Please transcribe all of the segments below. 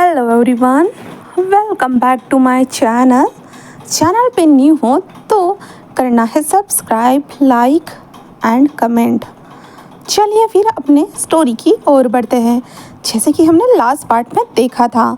Hello everyone, welcome back to my channel पे new हो तो करना है सब्सक्राइब, लाइक एंड कमेंट। चलिए फिर अपने स्टोरी की ओर बढ़ते हैं। जैसे कि हमने लास्ट पार्ट में देखा था,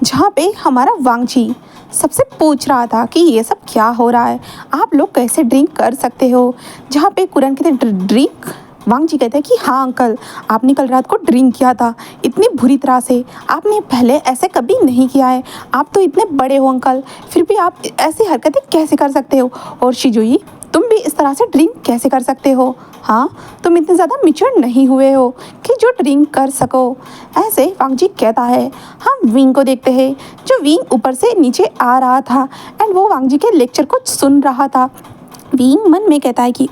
जहाँ पे हमारा वांगजी सबसे पूछ रहा था कि ये सब क्या हो रहा है, आप लोग कैसे ड्रिंक कर सकते हो। जहाँ पे कुरान कहते ड्रिंक, वांगजी कहते हैं कि हाँ अंकल, आपने कल रात को ड्रिंक किया था इतनी बुरी तरह से, आपने पहले ऐसे कभी नहीं किया है, आप तो इतने बड़े हो अंकल, फिर भी आप ऐसी हरकतें कैसे कर सकते हो। और शिजुई, तुम भी इस तरह से ड्रिंक कैसे कर सकते हो। हाँ, तुम इतने ज़्यादा मैच्योर नहीं हुए हो कि जो ड्रिंक कर सको। ऐसे वांगजी कहता है। हम विंग को देखते हैं, जो विंग ऊपर से नीचे आ रहा था एंड वो वांगजी के लेक्चर को सुन रहा था। विंग मन में कहता है कि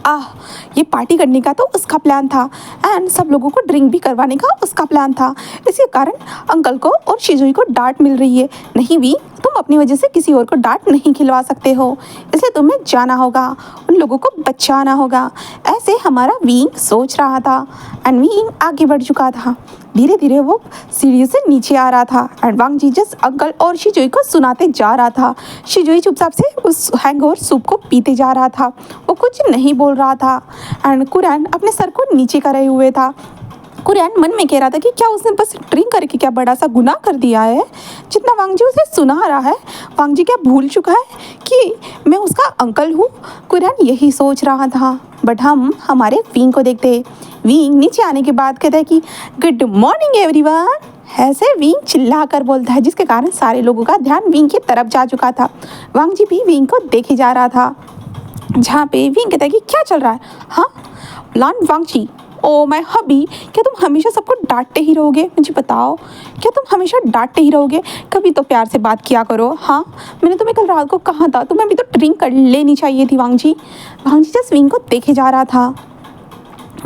ये पार्टी करने का तो उसका प्लान था एंड सब लोगों को ड्रिंक भी करवाने का उसका प्लान था। इसी कारण अंकल को और शिजुई को डांट मिल रही है। नहीं विंग, तुम अपनी वजह से किसी और को डांट नहीं खिलवा सकते हो, इसलिए तुम्हें जाना होगा, उन लोगों को बचाना होगा। ऐसे हमारा विंग सोच रहा था एंड विंग आगे बढ़ चुका था। धीरे धीरे वो सीढ़ी से नीचे आ रहा था एंड वांगजी जस्ट अंकल और शिजुई को सुनाते जा रहा था। शिजुई चुपचाप से उस हैंगओवर सूप को पीते जा रहा था, वो कुछ नहीं बोल रहा था एंड कुरान अपने सर को नीचे करे हुए था। कुरान मन में कह रहा था कि क्या उसने बस ड्रिंक करके क्या बड़ा सा गुनाह कर दिया है। जितना वांगजी उसे सुना रहा है, वांगजी क्या भूल चुका है कि मैं उसका अंकल हूँ। कुरान यही सोच रहा था। बट हम हमारे विंग को देखते हैं। विंग नीचे आने के बाद कहता है कि गुड मॉर्निंग एवरीवन। ऐसे विंग चिल्ला कर बोलता है, जिसके कारण सारे लोगों का ध्यान विंग की तरफ जा चुका था। वांगजी भी विंग को देखे जा रहा था। जहाँ पे विंग कहता है कि क्या चल रहा है। हाँ लॉन वांगजी, ओ माय हबी, क्या तुम हमेशा सबको डांटते ही रहोगे। मुझे बताओ, क्या तुम हमेशा डांटते ही रहोगे, कभी तो प्यार से बात किया करो। हाँ, मैंने तुम्हें कल रात को कहा था, तुम्हें अभी तो ड्रिंक कर लेनी चाहिए थी। वांगजी जस्ट विंग को देखे जा रहा था।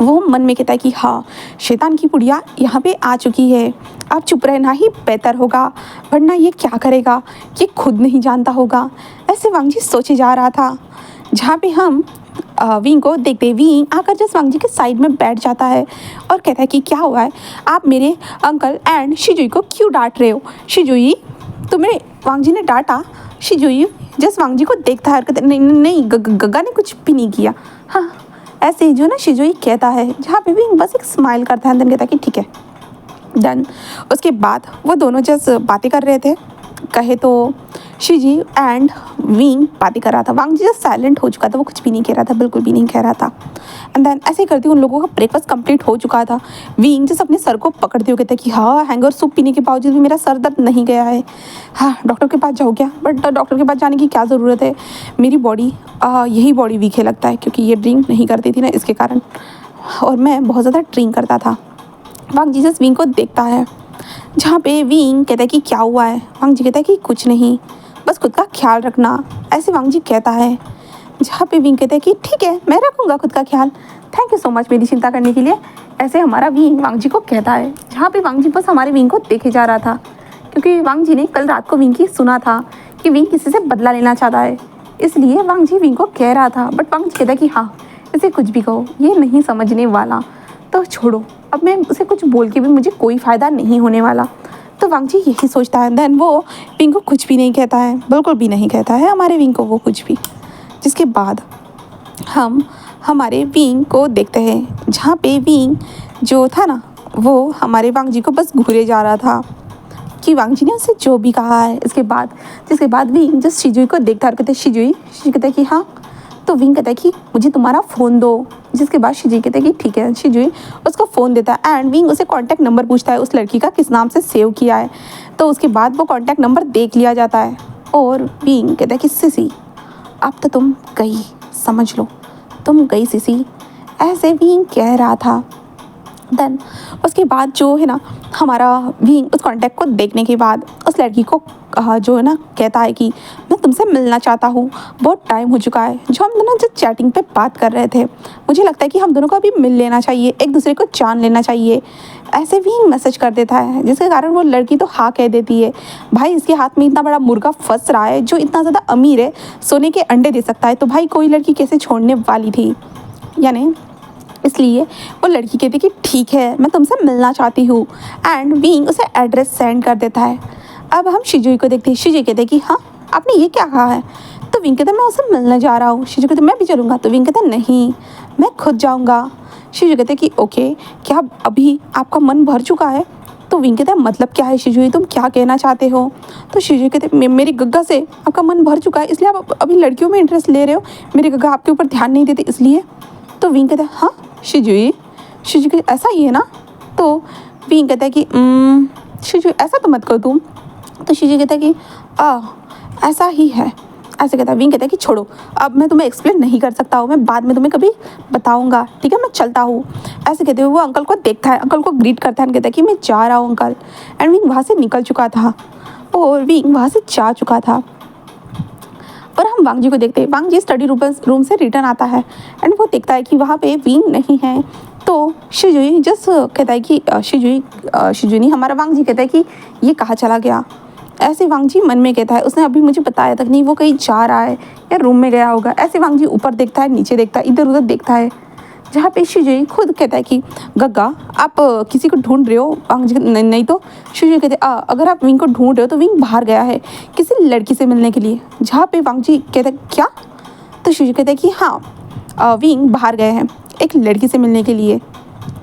वो मन में कहता है कि हाँ, शैतान की पुड़िया यहाँ पे आ चुकी है, अब चुप रहना ही बेहतर होगा, वरना ये क्या करेगा ये खुद नहीं जानता होगा। ऐसे वांगजी सोचे जा रहा था। जहाँ पे हम विंग को देखते, विंग आकर जस्ट वांगजी के साइड में बैठ जाता है और कहता है कि क्या हुआ है, आप मेरे अंकल एंड शिजुई को क्यों डांट रहे हो। शिजुई, तुम्हें वांगजी ने डांटा। शिजुई जस्ट वांगजी को देखता है, नहीं गग्गा ने कुछ भी नहीं किया। हाँ, ऐसे ही जो ना शिजुई कहता है। जहाँ पे विंग बस एक स्माइल करता है, देन कहता है कि ठीक है डन। उसके बाद वो दोनों जस्ट बातें कर रहे थे, कहे तो शिजी एंड विंग बातें कर रहा था। वांगजी जस्ट साइलेंट हो चुका था, वो कुछ भी नहीं कह रहा था, बिल्कुल भी नहीं कह रहा था। एंड देन ऐसे ही करती उन लोगों का ब्रेकफास्ट कंप्लीट हो चुका था। विंग जस्ट अपने सर को पकड़ते हुए कहते कि हाँ, हैंगओवर सूप पीने के बावजूद भी मेरा सर दर्द नहीं गया है। हाँ, डॉक्टर के पास जाओ क्या, बट डॉक्टर के पास जाने की क्या ज़रूरत है, मेरी बॉडी यही बॉडी वीक है लगता है, क्योंकि ये ड्रिंक नहीं करती थी ना इसके कारण, और मैं बहुत ज़्यादा ड्रिंक करता था। वांगजी जस्ट विंग को देखता है। जहाँ पे विंग कहता है कि क्या हुआ है। वांगजी कहता है कि कुछ नहीं, बस खुद का ख्याल रखना, ऐसे वांगजी कहता है। जहाँ पे विंग कहता है कि ठीक है, मैं रखूँगा खुद का ख्याल, थैंक यू सो मच मेरी चिंता करने के लिए, ऐसे हमारा विंग वांगजी को कहता है। जहाँ पे वांगजी बस हमारे विंग को देखे जा रहा था, क्योंकि वांगजी ने कल रात को विंग की सुना था कि विंग किसी से बदला लेना चाहता है, इसलिए वांगजी विंग को कह रहा था। बट वांगजी कहता है कि हाँ, इसे कुछ भी कहो, ये नहीं समझने वाला, तो छोड़ो, अब मैं उसे कुछ बोल के भी मुझे कोई फ़ायदा नहीं होने वाला। तो वांगजी यही सोचता है। देन वो विंग को कुछ भी नहीं कहता है, बिल्कुल भी नहीं कहता है हमारे विंग को वो कुछ भी। जिसके बाद हम हमारे विंग को देखते हैं। जहाँ पे विंग जो था ना, वो हमारे वांगजी को बस घूरे जा रहा था कि वांगजी ने उसे जो भी कहा है। जिसके बाद विंग जस्ट शिजुई को देखता है, कहते शिजुई कहता है कि हाँ, तो विंग कहता है कि मुझे तुम्हारा फ़ोन दो। जिसके बाद शिजुई कहता है कि ठीक है। शिजुई उसको फ़ोन देता है एंड विंग उसे कॉन्टैक्ट नंबर पूछता है उस लड़की का किस नाम से सेव किया है। तो उसके बाद वो कॉन्टैक्ट नंबर देख लिया जाता है और विंग कहता है कि सिसी, अब तो तुम गई, समझ लो तुम गई सिसी, ऐसे विंग कह रहा था। देन उसके बाद जो है ना, हमारा विंग उस कॉन्टैक्ट को देखने के बाद उस लड़की को जो है ना कहता है कि मैं तुमसे मिलना चाहता हूँ, बहुत टाइम हो चुका है। जो हम दोनों जो चैटिंग पे बात कर रहे थे, मुझे लगता है कि हम दोनों को अभी मिल लेना चाहिए, एक दूसरे को जान लेना चाहिए, ऐसे विंग मैसेज कर देता है। जिसके कारण वो लड़की तो हाँ कह देती है। भाई, इसके हाथ में इतना बड़ा मुर्गा फंस रहा है, जो इतना ज़्यादा अमीर है, सोने के अंडे दे सकता है, तो भाई कोई लड़की कैसे छोड़ने वाली थी। यानी इसलिए वो लड़की कहती कि ठीक है, मैं तुमसे मिलना चाहती हूँ एंड विंग उसे एड्रेस सेंड कर देता है। अब हम शिजुई को देखते हैं। शिजुई कहते हैं कि हाँ आपने ये क्या कहा है? तो विंग कहता है मैं उससे मिलने जा रहा हूँ। शिजुई कहते मैं भी चलूँगा। तो विंग कहता है नहीं मैं खुद जाऊँगा। शिजुई कहते कि ओके क्या अभी आपका मन भर चुका है? तो विंग कहता है मतलब क्या है शिजुई, तुम क्या कहना चाहते हो? तो शिजुई कहते मेरी गग्गा से आपका मन भर चुका है इसलिए आप अभी लड़कियों में इंटरेस्ट ले रहे हो, मेरी गग्गा आपके ऊपर ध्यान नहीं देती इसलिए। तो विंग कहता है हाँ शिजुई। शिजुई कहते ऐसा ही है ना? तो विंग कहता है कि शिजुई ऐसा तो मत करो तुम। तो शिजुई कहता है कि ऐसा ही है। ऐसे कहता है। विंग कहता है कि छोड़ो अब मैं तुम्हें एक्सप्लेन नहीं कर सकता हूँ, मैं बाद में तुम्हें कभी बताऊँगा, ठीक है मैं चलता हूँ। ऐसे कहते हुए वो अंकल को देखता है, अंकल को ग्रीट करता है एंड कहता है कि मैं जा रहा हूँ अंकल। एंड विंग वहाँ से निकल चुका था और विंग वहाँ से जा चुका था। और हम वांग जी को देखते हैं। वांग जी स्टडी रूम से रिटर्न आता है एंड वो देखता है कि वहाँ पे विंग नहीं है। तो शिजुई जस्ट कहता है कि शिजुई नहीं हमारा वांग जी कहता है कि ये कहाँ चला गया। ऐसे वांग जी मन में कहता है उसने अभी मुझे बताया तक नहीं, वो कहीं जा रहा है या रूम में गया होगा। ऐसे वांग जी ऊपर देखता है, नीचे देखता है, इधर उधर देखता है, जहाँ पे शिजुई खुद कहता है कि गग्गा आप किसी को ढूंढ रहे हो? वांग जी नहीं तो शिजुई कहते अगर आप विंग को ढूंढ रहे हो तो विंग बाहर गया है किसी लड़की से मिलने के लिए। जहाँ पे वांग जी कहते हैं क्या? तो शिजुई कहते हैं कि हाँ विंग बाहर गए हैं एक लड़की से मिलने के लिए।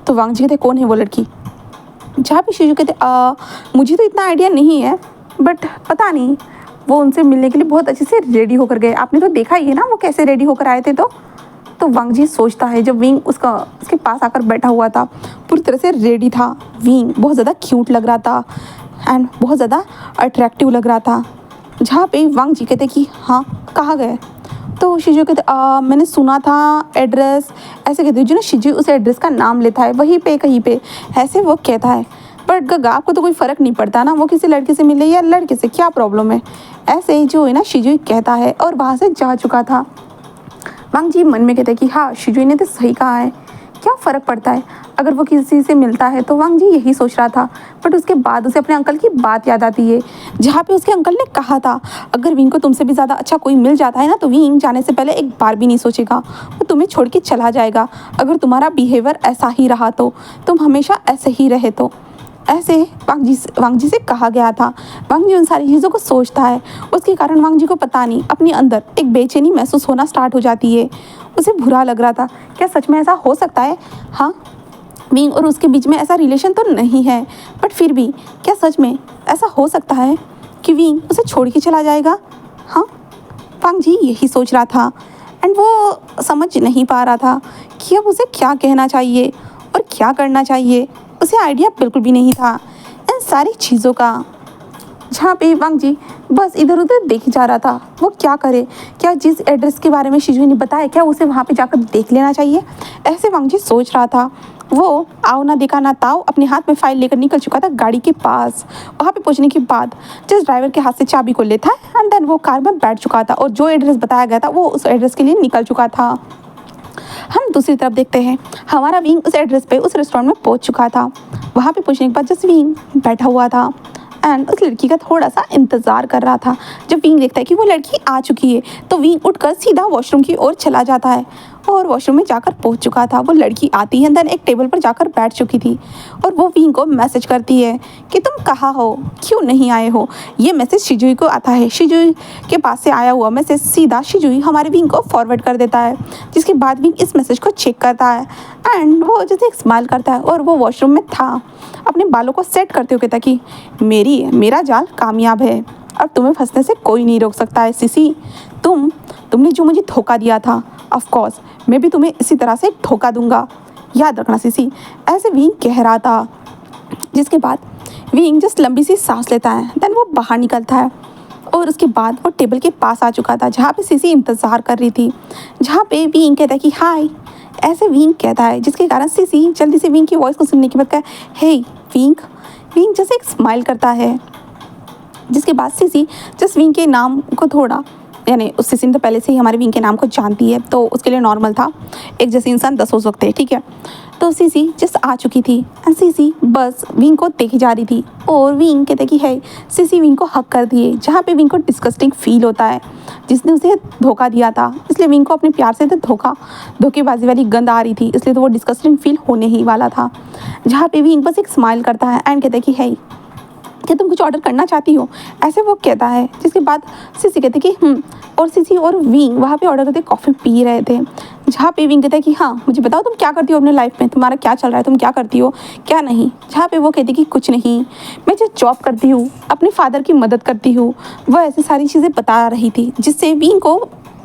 तो वांग जी कहते कौन है वो लड़की? जहाँ पे शिजुई कहते मुझे तो इतना आइडिया नहीं है बट पता नहीं, वो उनसे मिलने के लिए बहुत अच्छे से रेडी होकर गए, आपने तो देखा ही है ना वो कैसे रेडी होकर आए थे। तो वांग जी सोचता है जब विंग उसके पास आकर बैठा हुआ था पूरी तरह से रेडी था, विंग बहुत ज़्यादा क्यूट लग रहा था एंड बहुत ज़्यादा अट्रैक्टिव लग रहा था। जहाँ पे वांग जी कहते कि हाँ कहाँ गए? तो शिजुई कहते मैंने सुना था एड्रेस, ऐसे कहते जो ना शिजुई उस एड्रेस का नाम लेता है वहीं पे कहीं पे ऐसे वो कहता है। बट गग्गा आपको तो कोई फ़र्क नहीं पड़ता ना वो किसी लड़के से मिले या लड़के से, क्या प्रॉब्लम है? ऐसे ही जो है ना शिजुई कहता है और वहाँ से जा चुका था। वांग जी मन में कहते हैं कि हाँ शिजुई ने तो सही कहा है, क्या फ़र्क पड़ता है अगर वो किसी से मिलता है। तो वांग जी यही सोच रहा था बट उसके बाद उसे अपने अंकल की बात याद आती है जहाँ पे उसके अंकल ने कहा था अगर विंग को तुमसे भी ज़्यादा अच्छा कोई मिल जाता है ना तो विंग जाने से पहले एक बार भी नहीं सोचेगा, वो तुम्हें छोड़ के चला जाएगा अगर तुम्हारा बिहेवियर ऐसा ही रहा तो, तुम हमेशा ऐसे ही रहे तो। ऐसे वांग जी से कहा गया था। वांग जी उन सारी चीज़ों को सोचता है, उसके कारण वांग जी को पता नहीं अपने अंदर एक बेचैनी महसूस होना स्टार्ट हो जाती है। उसे बुरा लग रहा था, क्या सच में ऐसा हो सकता है? हाँ विंग और उसके बीच में ऐसा रिलेशन तो नहीं है बट फिर भी क्या सच में ऐसा हो सकता है कि विंग उसे छोड़ के चला जाएगा? हाँ वांग जी यही सोच रहा था एंड वो समझ नहीं पा रहा था कि अब उसे क्या कहना चाहिए और क्या करना चाहिए, उसे आइडिया बिल्कुल भी नहीं था इन सारी चीज़ों का। जहाँ पे वांग जी बस इधर उधर देखे जा रहा था, वो क्या करे, क्या जिस एड्रेस के बारे में शिजुई ने बताया क्या उसे वहाँ पे जाकर देख लेना चाहिए, ऐसे वांग जी सोच रहा था। वो आओ ना देखा ना ताओ अपने हाथ में फाइल लेकर निकल चुका था गाड़ी के पास। वहाँ पे पहुँचने के बाद जिस ड्राइवर के हाथ से चाबी को लेता है एंड देन वो कार में बैठ चुका था और जो एड्रेस बताया गया था वो उस एड्रेस के लिए निकल चुका था। हम दूसरी तरफ देखते हैं हमारा विंग उस एड्रेस पे उस रेस्टोरेंट में पहुंच चुका था। वहाँ पे पहुंचने के बाद जस्ट विंग बैठा हुआ था एंड उस लड़की का थोड़ा सा इंतज़ार कर रहा था। जब विंग देखता है कि वो लड़की आ चुकी है तो विंग उठकर सीधा वॉशरूम की ओर चला जाता है और वॉशरूम में जाकर पहुंच चुका था। वो लड़की आती है देन एक टेबल पर जाकर बैठ चुकी थी और वो विंग को मैसेज करती है कि तुम कहाँ हो, क्यों नहीं आए हो। ये मैसेज शिजुई को आता है, शिजुई के पास से आया हुआ मैसेज सीधा शिजुई हमारे विंग को फॉरवर्ड कर देता है, जिसके बाद विंग इस मैसेज को चेक करता है एंड वो जैसे एक स्माइल करता है और वो वॉशरूम में था अपने बालों को सेट करते हुए कहता कि मेरा जाल कामयाब है और तुम्हें फंसने से कोई नहीं रोक सकता है सिसी। तुमने जो मुझे धोखा दिया था ऑफ कोर्स मैं भी तुम्हें इसी तरह से धोखा दूंगा, याद रखना सिसी। ऐसे विंग कह रहा था, जिसके बाद विंग जस्ट लंबी सी सांस लेता है देन वो बाहर निकलता है और उसके बाद वो टेबल के पास आ चुका था जहाँ पे सिसी इंतज़ार कर रही थी। जहाँ पे विंग कहता है कि हाय, ऐसे विंग कहता है जिसके कारण सिसी जल्दी से विंग की वॉइस को सुनने के बाद कहा हे विंग जैसे एक स्माइल करता है। जिसके बाद सिसी जस्ट विंग के नाम को थोड़ा यानी उस सिसी ने तो पहले से ही हमारे विंग के नाम को जानती है तो उसके लिए नॉर्मल था, एक जैसे इंसान 10 हो सकते हैं, ठीक है। तो सीसी जस्ट आ चुकी थी एंड सीसी बस विंग को देखी जा रही थी और विंग कहते कि है सीसी विंग को हक कर दिए, जहाँ पे विंग को डिस्गस्टिंग फील होता है जिसने उसे धोखा दिया था, इसलिए विंग को अपने प्यार से तो धोखेबाजी वाली गंध आ रही थी, इसलिए तो वो डिस्गस्टिंग फील होने ही वाला था। जहाँ पे विंग बस एक स्माइल करता है एंड कहता है कि है क्या तुम कुछ ऑर्डर करना चाहती हो, ऐसे वो कहता है। जिसके बाद सीसी कहते कि और सीसी और विंग वहाँ पे ऑर्डर करते कॉफ़ी पी रहे थे। जहाँ पे विंग कहता है कि हाँ मुझे बताओ तुम क्या करती हो अपने लाइफ में, तुम्हारा क्या चल रहा है, तुम क्या करती हो क्या नहीं। जहाँ पे वो कहती कि कुछ नहीं, मैं जो जॉब करती हूँ, अपने फादर की मदद करती हूँ। वह ऐसी सारी चीज़ें बता रही थी जिससे विंग को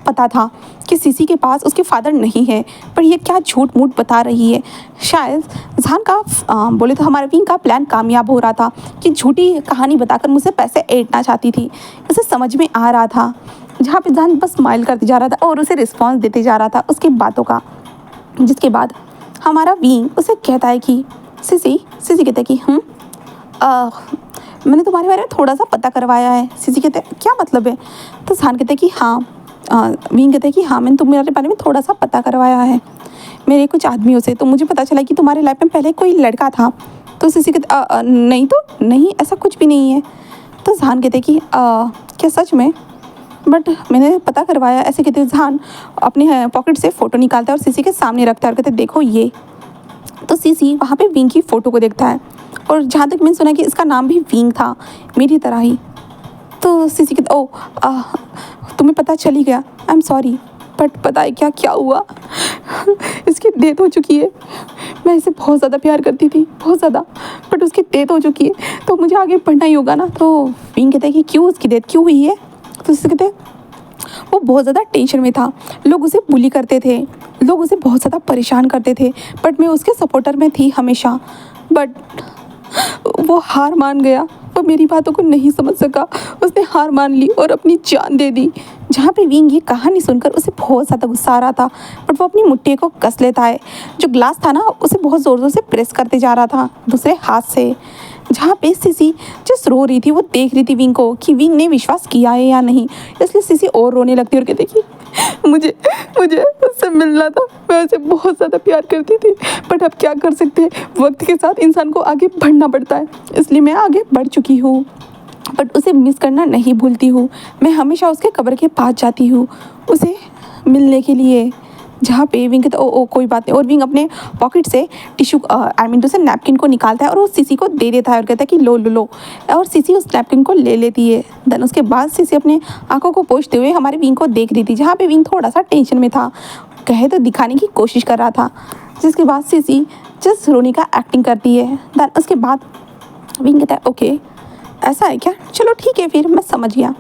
पता था कि सीसी के पास उसके फादर नहीं है, पर ये क्या झूठ मूठ बता रही है। शायद जहान का बोले तो हमारे विंग का प्लान कामयाब हो रहा था कि झूठी कहानी बताकर मुझसे पैसे ऐंठना चाहती थी। उसे समझ में आ रहा था। जहाँ पे जहान बस स्माइल करते जा रहा था और उसे रिस्पॉन्स देते जा रहा था उसकी बातों का। जिसके बाद हमारा विंग उसे कहता है कि सीसी कहता है कि मैंने तुम्हारे बारे में थोड़ा सा पता करवाया है। सीसी कहते हैं क्या मतलब है। तो जहान कहते हैं कि हाँ विंग कहते हैं कि हाँ मैंने तुम्हारे बारे में थोड़ा सा पता करवाया है मेरे कुछ आदमियों से, तो मुझे पता चला कि तुम्हारे लाइफ में पहले कोई लड़का था। तो सीसी कहते नहीं तो नहीं, ऐसा कुछ भी नहीं है। तो जहान कहते कि क्या सच में, बट मैंने पता करवाया। ऐसे कहते जहान अपने पॉकेट से फ़ोटो निकालता है और सीसी के सामने रखता है और कहते देखो ये। तो सीसी वहाँ पे विंग की फ़ोटो को देखता है और जहाँ तक मैंने सुना कि इसका नाम भी विंग था मेरी तरह ही। तो सीसी कहते तुम्हें पता चल ही गया, आई एम सॉरी, बट पता है क्या क्या हुआ इसकी डेथ हो चुकी है। मैं इसे बहुत ज़्यादा प्यार करती थी, बहुत ज़्यादा, बट उसकी डेथ हो चुकी है तो मुझे आगे बढ़ना ही होगा ना। तो विंग कहते हैं कि क्यों उसकी डेथ क्यों हुई है। तो सीसी कहते वो बहुत ज़्यादा टेंशन में था, लोग उसे बुली करते थे, लोग उसे बहुत ज़्यादा परेशान करते थे, बट मैं उसके सपोर्टर में थी हमेशा। बट वो हार मान गया, वो मेरी बातों को नहीं समझ सका, उसने हार मान ली और अपनी जान दे दी। जहाँ पे विंग ये कहानी सुनकर उसे बहुत ज़्यादा गुस्सा आ रहा था, बट वो अपनी मुट्ठी को कस लेता है। जो ग्लास था ना उसे बहुत ज़ोर ज़ोर से प्रेस करते जा रहा था दूसरे हाथ से। जहाँ पे सीसी जिस रो रही थी वो देख रही थी विंग को कि विंग ने विश्वास किया है या नहीं, इसलिए सीसी और रोने लगती और कहती कि मुझे उससे मिलना था, मैं उसे बहुत ज़्यादा प्यार करती थी, बट अब क्या कर सकते हैं, वक्त के साथ इंसान को आगे बढ़ना पड़ता है, इसलिए मैं आगे बढ़ चुकी हूँ, बट उसे मिस करना नहीं भूलती हूँ। मैं हमेशा उसके कब्र के पास जाती हूँ उसे मिलने के लिए। जहाँ पे विंग कहता ओ कोई बात नहीं, और विंग अपने पॉकेट से टिश्यू आई मीन टू से नैपकिन को निकालता है और वो सीसी को दे देता है और कहता है कि लो लो लो, और सीसी उस नैपकिन को ले लेती है। देन उसके बाद सीसी अपने आंखों को पोंछते हुए हमारे विंग को देख रही थी। जहाँ पे विंग थोड़ा सा टेंशन में था, कहे तो दिखाने की कोशिश कर रहा था। जिसके बाद सीसी जस्ट रोनी का एक्टिंग करती है। देन उसके बाद विंग कहता है ओके ऐसा है क्या, चलो ठीक है फिर मैं समझ गया,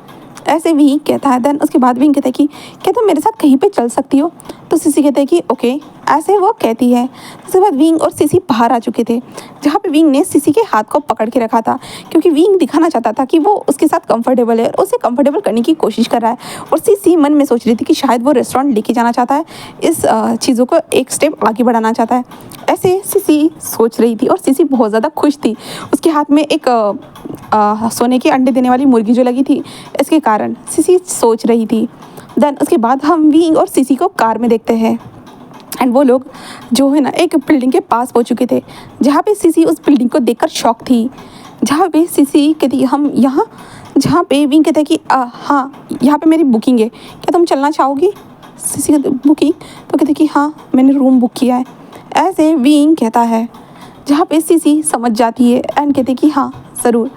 ऐसे विंग कहता है। देन उसके बाद विंग कहता है कि क्या तुम मेरे साथ कहीं पे चल सकती हो। तो सीसी कहते हैं कि ओके, ऐसे वो कहती है। उसके बाद विंग और सीसी बाहर आ चुके थे, जहाँ पे विंग ने सीसी के हाथ को पकड़ के रखा था, क्योंकि विंग दिखाना चाहता था कि वो उसके साथ कंफर्टेबल है और उसे कंफर्टेबल करने की कोशिश कर रहा है। और सीसी मन में सोच रही थी कि शायद वो रेस्टोरेंट लेके जाना चाहता है, इस चीज़ों को एक स्टेप आगे बढ़ाना चाहता है। ऐसे सीसी सोच रही थी और सीसी बहुत ज़्यादा खुश थी। उसके हाथ में एक सोने के अंडे देने वाली मुर्गी जो लगी थी, इसके कारण सीसी सोच रही थी। देन उसके बाद हम विंग और सीसी को कार में देखते हैं एंड वो लोग जो है ना एक बिल्डिंग के पास पहुंच चुके थे, जहाँ पे सीसी उस बिल्डिंग को देखकर शॉक थी। जहाँ पे सीसी कहती हम यहाँ, जहाँ पे विंग कहता है कि हाँ यहाँ पे मेरी बुकिंग है, क्या तुम चलना चाहोगी। सीसी कहते बुकिंग, तो कहते कि हाँ मैंने रूम बुक किया है, ऐसे विंग कहता है। जहाँ पे सीसी समझ जाती है एंड कहते कि हाँ ज़रूर,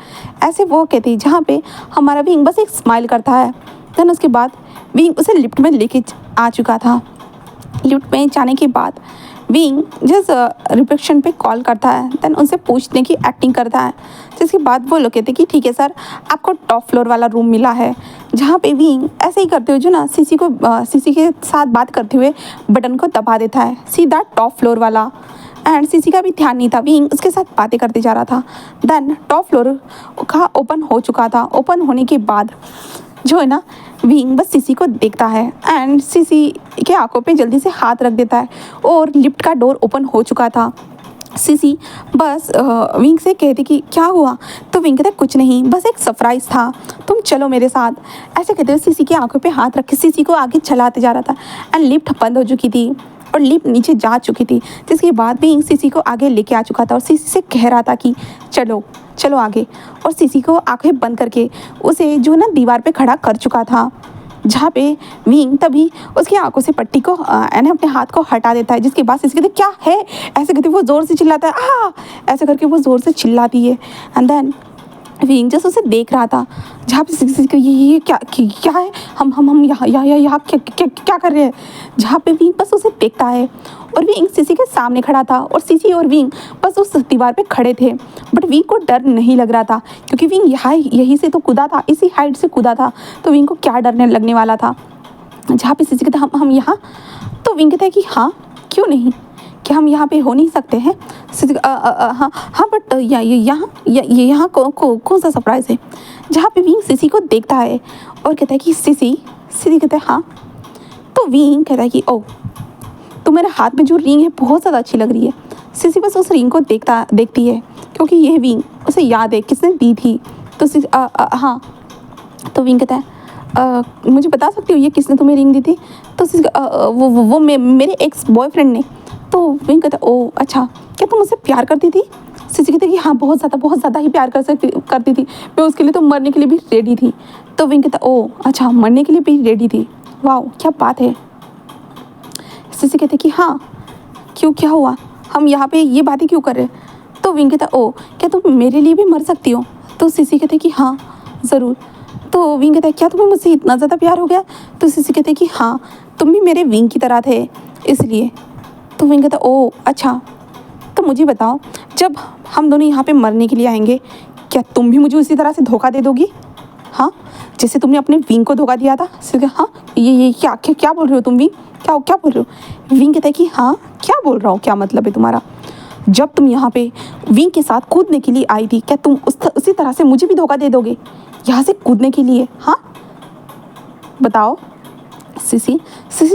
ऐसे वो कहती। जहाँ पे हमारा विंग बस एक स्माइल करता है। देन उसके बाद विंग उसे लिफ्ट में लेके आ चुका था। लिफ्ट में जाने के बाद विंग जिस रिसेप्शन पे कॉल करता है, देन उनसे पूछने की एक्टिंग करता है। जिसके बाद वो लोग कहते कि ठीक है सर, आपको टॉप फ्लोर वाला रूम मिला है। जहाँ पे विंग ऐसे ही करते हुए जो ना सीसी के साथ बात करते हुए बटन को दबा देता है, सीधा टॉप फ्लोर वाला। एंड सीसी का भी ध्यान नहीं था, विंग उसके साथ बातें करते जा रहा था। देन टॉप फ्लोर का ओपन हो चुका था। ओपन होने के बाद जो है ना विंग बस सीसी को देखता है एंड सीसी के आंखों पे जल्दी से हाथ रख देता है और लिफ्ट का डोर ओपन हो चुका था। सीसी बस विंग से कहती कि क्या हुआ, तो विंग कहता कुछ नहीं, बस एक सरप्राइज़ था, तुम चलो मेरे साथ। ऐसे कहते हुए सीसी के आंखों पे हाथ रख के सीसी को आगे चलाते जा रहा था एंड लिफ्ट बंद हो चुकी थी और लिफ्ट नीचे जा चुकी थी। जिसके बाद विंग सीसी को आगे लेके आ चुका था और सीसी से कह रहा था कि चलो चलो आगे, और सीसी को आंखें बंद करके उसे जो ना दीवार पे खड़ा कर चुका था। जहाँ पे विंग तभी उसकी आंखों से पट्टी को यानी अपने हाथ को हटा देता है। जिसके बाद सीसी कहते क्या है, ऐसे करके वो ज़ोर से चिल्लाता है ऐसे करके वो ज़ोर से चिल्लाती है। एंड देन विंग जस्ट उसे देख रहा था, जहाँ पे सिसी को ये क्या है, हम यहाँ क्या कर रहे हैं, जहाँ पे विंग बस उसे देखता है। और विंग सिसी के सामने खड़ा था और सिसी और विंग बस उस दीवार पे खड़े थे। बट विंग को डर नहीं लग रहा था, क्योंकि विंग यहीं से तो कूदा था, इसी हाइट से कूदा था, तो विंग को क्या डरने लगने वाला था। जहाँ पे सिसी कहता हम यहाँ, तो विंग कहता है कि हाँ क्यों नहीं, कि हम यहाँ पे हो नहीं सकते हैं। हाँ हाँ, बट यहाँ कौन सा सरप्राइज़ है। जहाँ पे विंग सिसी को देखता है और कहता है कि सिसी कहता है हाँ। तो विंग कहता है कि ओ, तो मेरे हाथ में जो रिंग है बहुत ज़्यादा अच्छी लग रही है। सिसी बस उस रिंग को देखती है, क्योंकि यह विंग उसे याद है किसने दी थी। तो हाँ, तो विंग कहता है मुझे बता सकती हो ये किसने तुम्हें रिंग दी थी। तो वो मेरे एक्स बॉयफ्रेंड ने। तो विंग कहता है ओ अच्छा, क्या तुम मुझसे प्यार करती थी। सिसी कहती है कि हाँ बहुत ज़्यादा ही प्यार करती थी, मैं उसके लिए तो मरने के लिए भी रेडी थी। तो विंग कहता है ओ अच्छा, मरने के लिए भी रेडी थी, वाह क्या बात है। सिसी कहते कि हाँ क्यों, क्या हुआ, हम यहाँ पे ये बातें क्यों कर रहे हैं। तो विंग कहता ओ क्या तुम मेरे लिए भी मर सकती हो। तो सिसी कहते कि हाँ ज़रूर। तो विंग कहता है क्या तुम्हें मुझसे इतना ज़्यादा प्यार हो गया। तो सिसी कहते कि हाँ तुम भी मेरे विंग की तरह थे इसलिए। तो विंग कहता ओ अच्छा, तो मुझे बताओ जब हम दोनों यहाँ पे मरने के लिए आएंगे, क्या तुम भी मुझे उसी तरह से धोखा दे दोगी, हाँ जैसे तुमने अपने विंग को धोखा दिया था। हाँ ये क्या बोल रहे हो तुम विंग, क्या बोल रहे हो। विंग कहता है कि हाँ क्या बोल रहा हूँ, क्या मतलब है तुम्हारा। जब तुम यहाँ पे विंग के साथ कूदने के लिए आई थी, क्या तुम उसी तरह से मुझे भी धोखा दे दोगे यहाँ से कूदने के लिए, हाँ बताओ। सिसी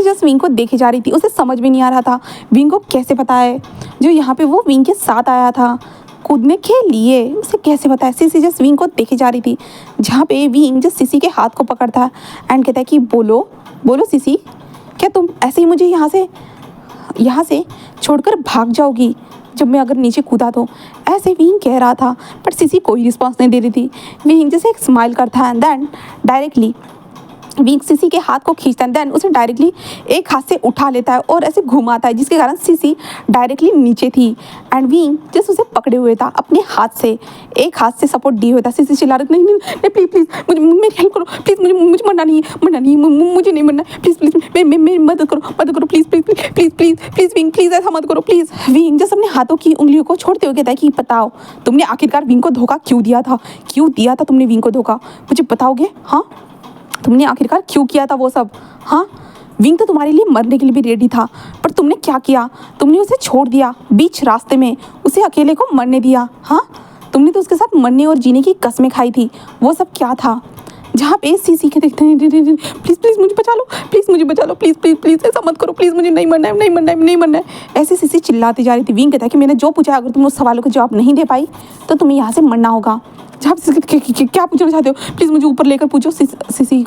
जस्ट विंग को देखे जा रही थी, उसे समझ में नहीं आ रहा था विंग को कैसे पता है जो यहाँ पे वो विंग के साथ आया था कूदने के लिए, उसे कैसे पता है। सिसी जस्ट विंग को देखे जा रही थी, जहाँ पे विंग जस्ट सिसी के हाथ को पकड़ता है एंड कहता है कि बोलो सिसी, क्या तुम ऐसे ही मुझे यहाँ से छोड़कर भाग जाओगी जब मैं अगर नीचे कूदा तो। ऐसे विंग कह रहा था, पर सिसी कोई रिस्पॉन्स नहीं दे रही थी। विंग जैसे एक स्माइल करता है, देन डायरेक्टली विंग सिसी के हाथ को खींचता है, देन उसे डायरेक्टली एक हाथ से उठा लेता है और ऐसे घुमाता है, जिसके कारण सिसी डायरेक्टली नीचे थी एंड विंग जैसे उसे पकड़े हुए था अपने हाथ से, एक हाथ से सपोर्ट दिए हुए था। सिसी चिल्ला रही नहीं प्लीज़ मुझे मेरी हेल्प करो प्लीज़, मुझे मरना नहीं है, मुझे नहीं मरना, प्लीज़ मेरी मदद करो प्लीज़ विंग प्लीज़ ऐसा मत करो प्लीज़। विंग जैसे अपने हाथों की उंगलियों को छोड़ते हुए कहता है कि बताओ तुमने आखिरकार विंग को धोखा क्यों दिया था तुमने विंग को धोखा, मुझे बताओगे, हाँ तुमने आखिरकार क्यों किया था वो सब। हाँ विंग तो तुम्हारे लिए मरने के लिए भी रेडी था, पर तुमने क्या किया, तुमने उसे छोड़ दिया बीच रास्ते में, उसे अकेले को मरने दिया। हाँ तुमने तो उसके साथ मरने और जीने की कसमें खाई थी, वो सब क्या था। जहाँ पे सिसी के देखते हैं प्लीज़ मुझे बचा लो प्लीज़ ऐसा मत करो प्लीज़, मुझे नहीं मरना है। ऐसे सिसी चिल्लाती जा रही थी। विंग कहता है कि मैंने जो पूछा, अगर तुम उस सवालों के जवाब नहीं दे पाई तो तुम्हें यहाँ से मरना होगा। जहाँ क्या पूछना चाहते हो प्लीज़ मुझे ऊपर लेकर पूछो। सिसी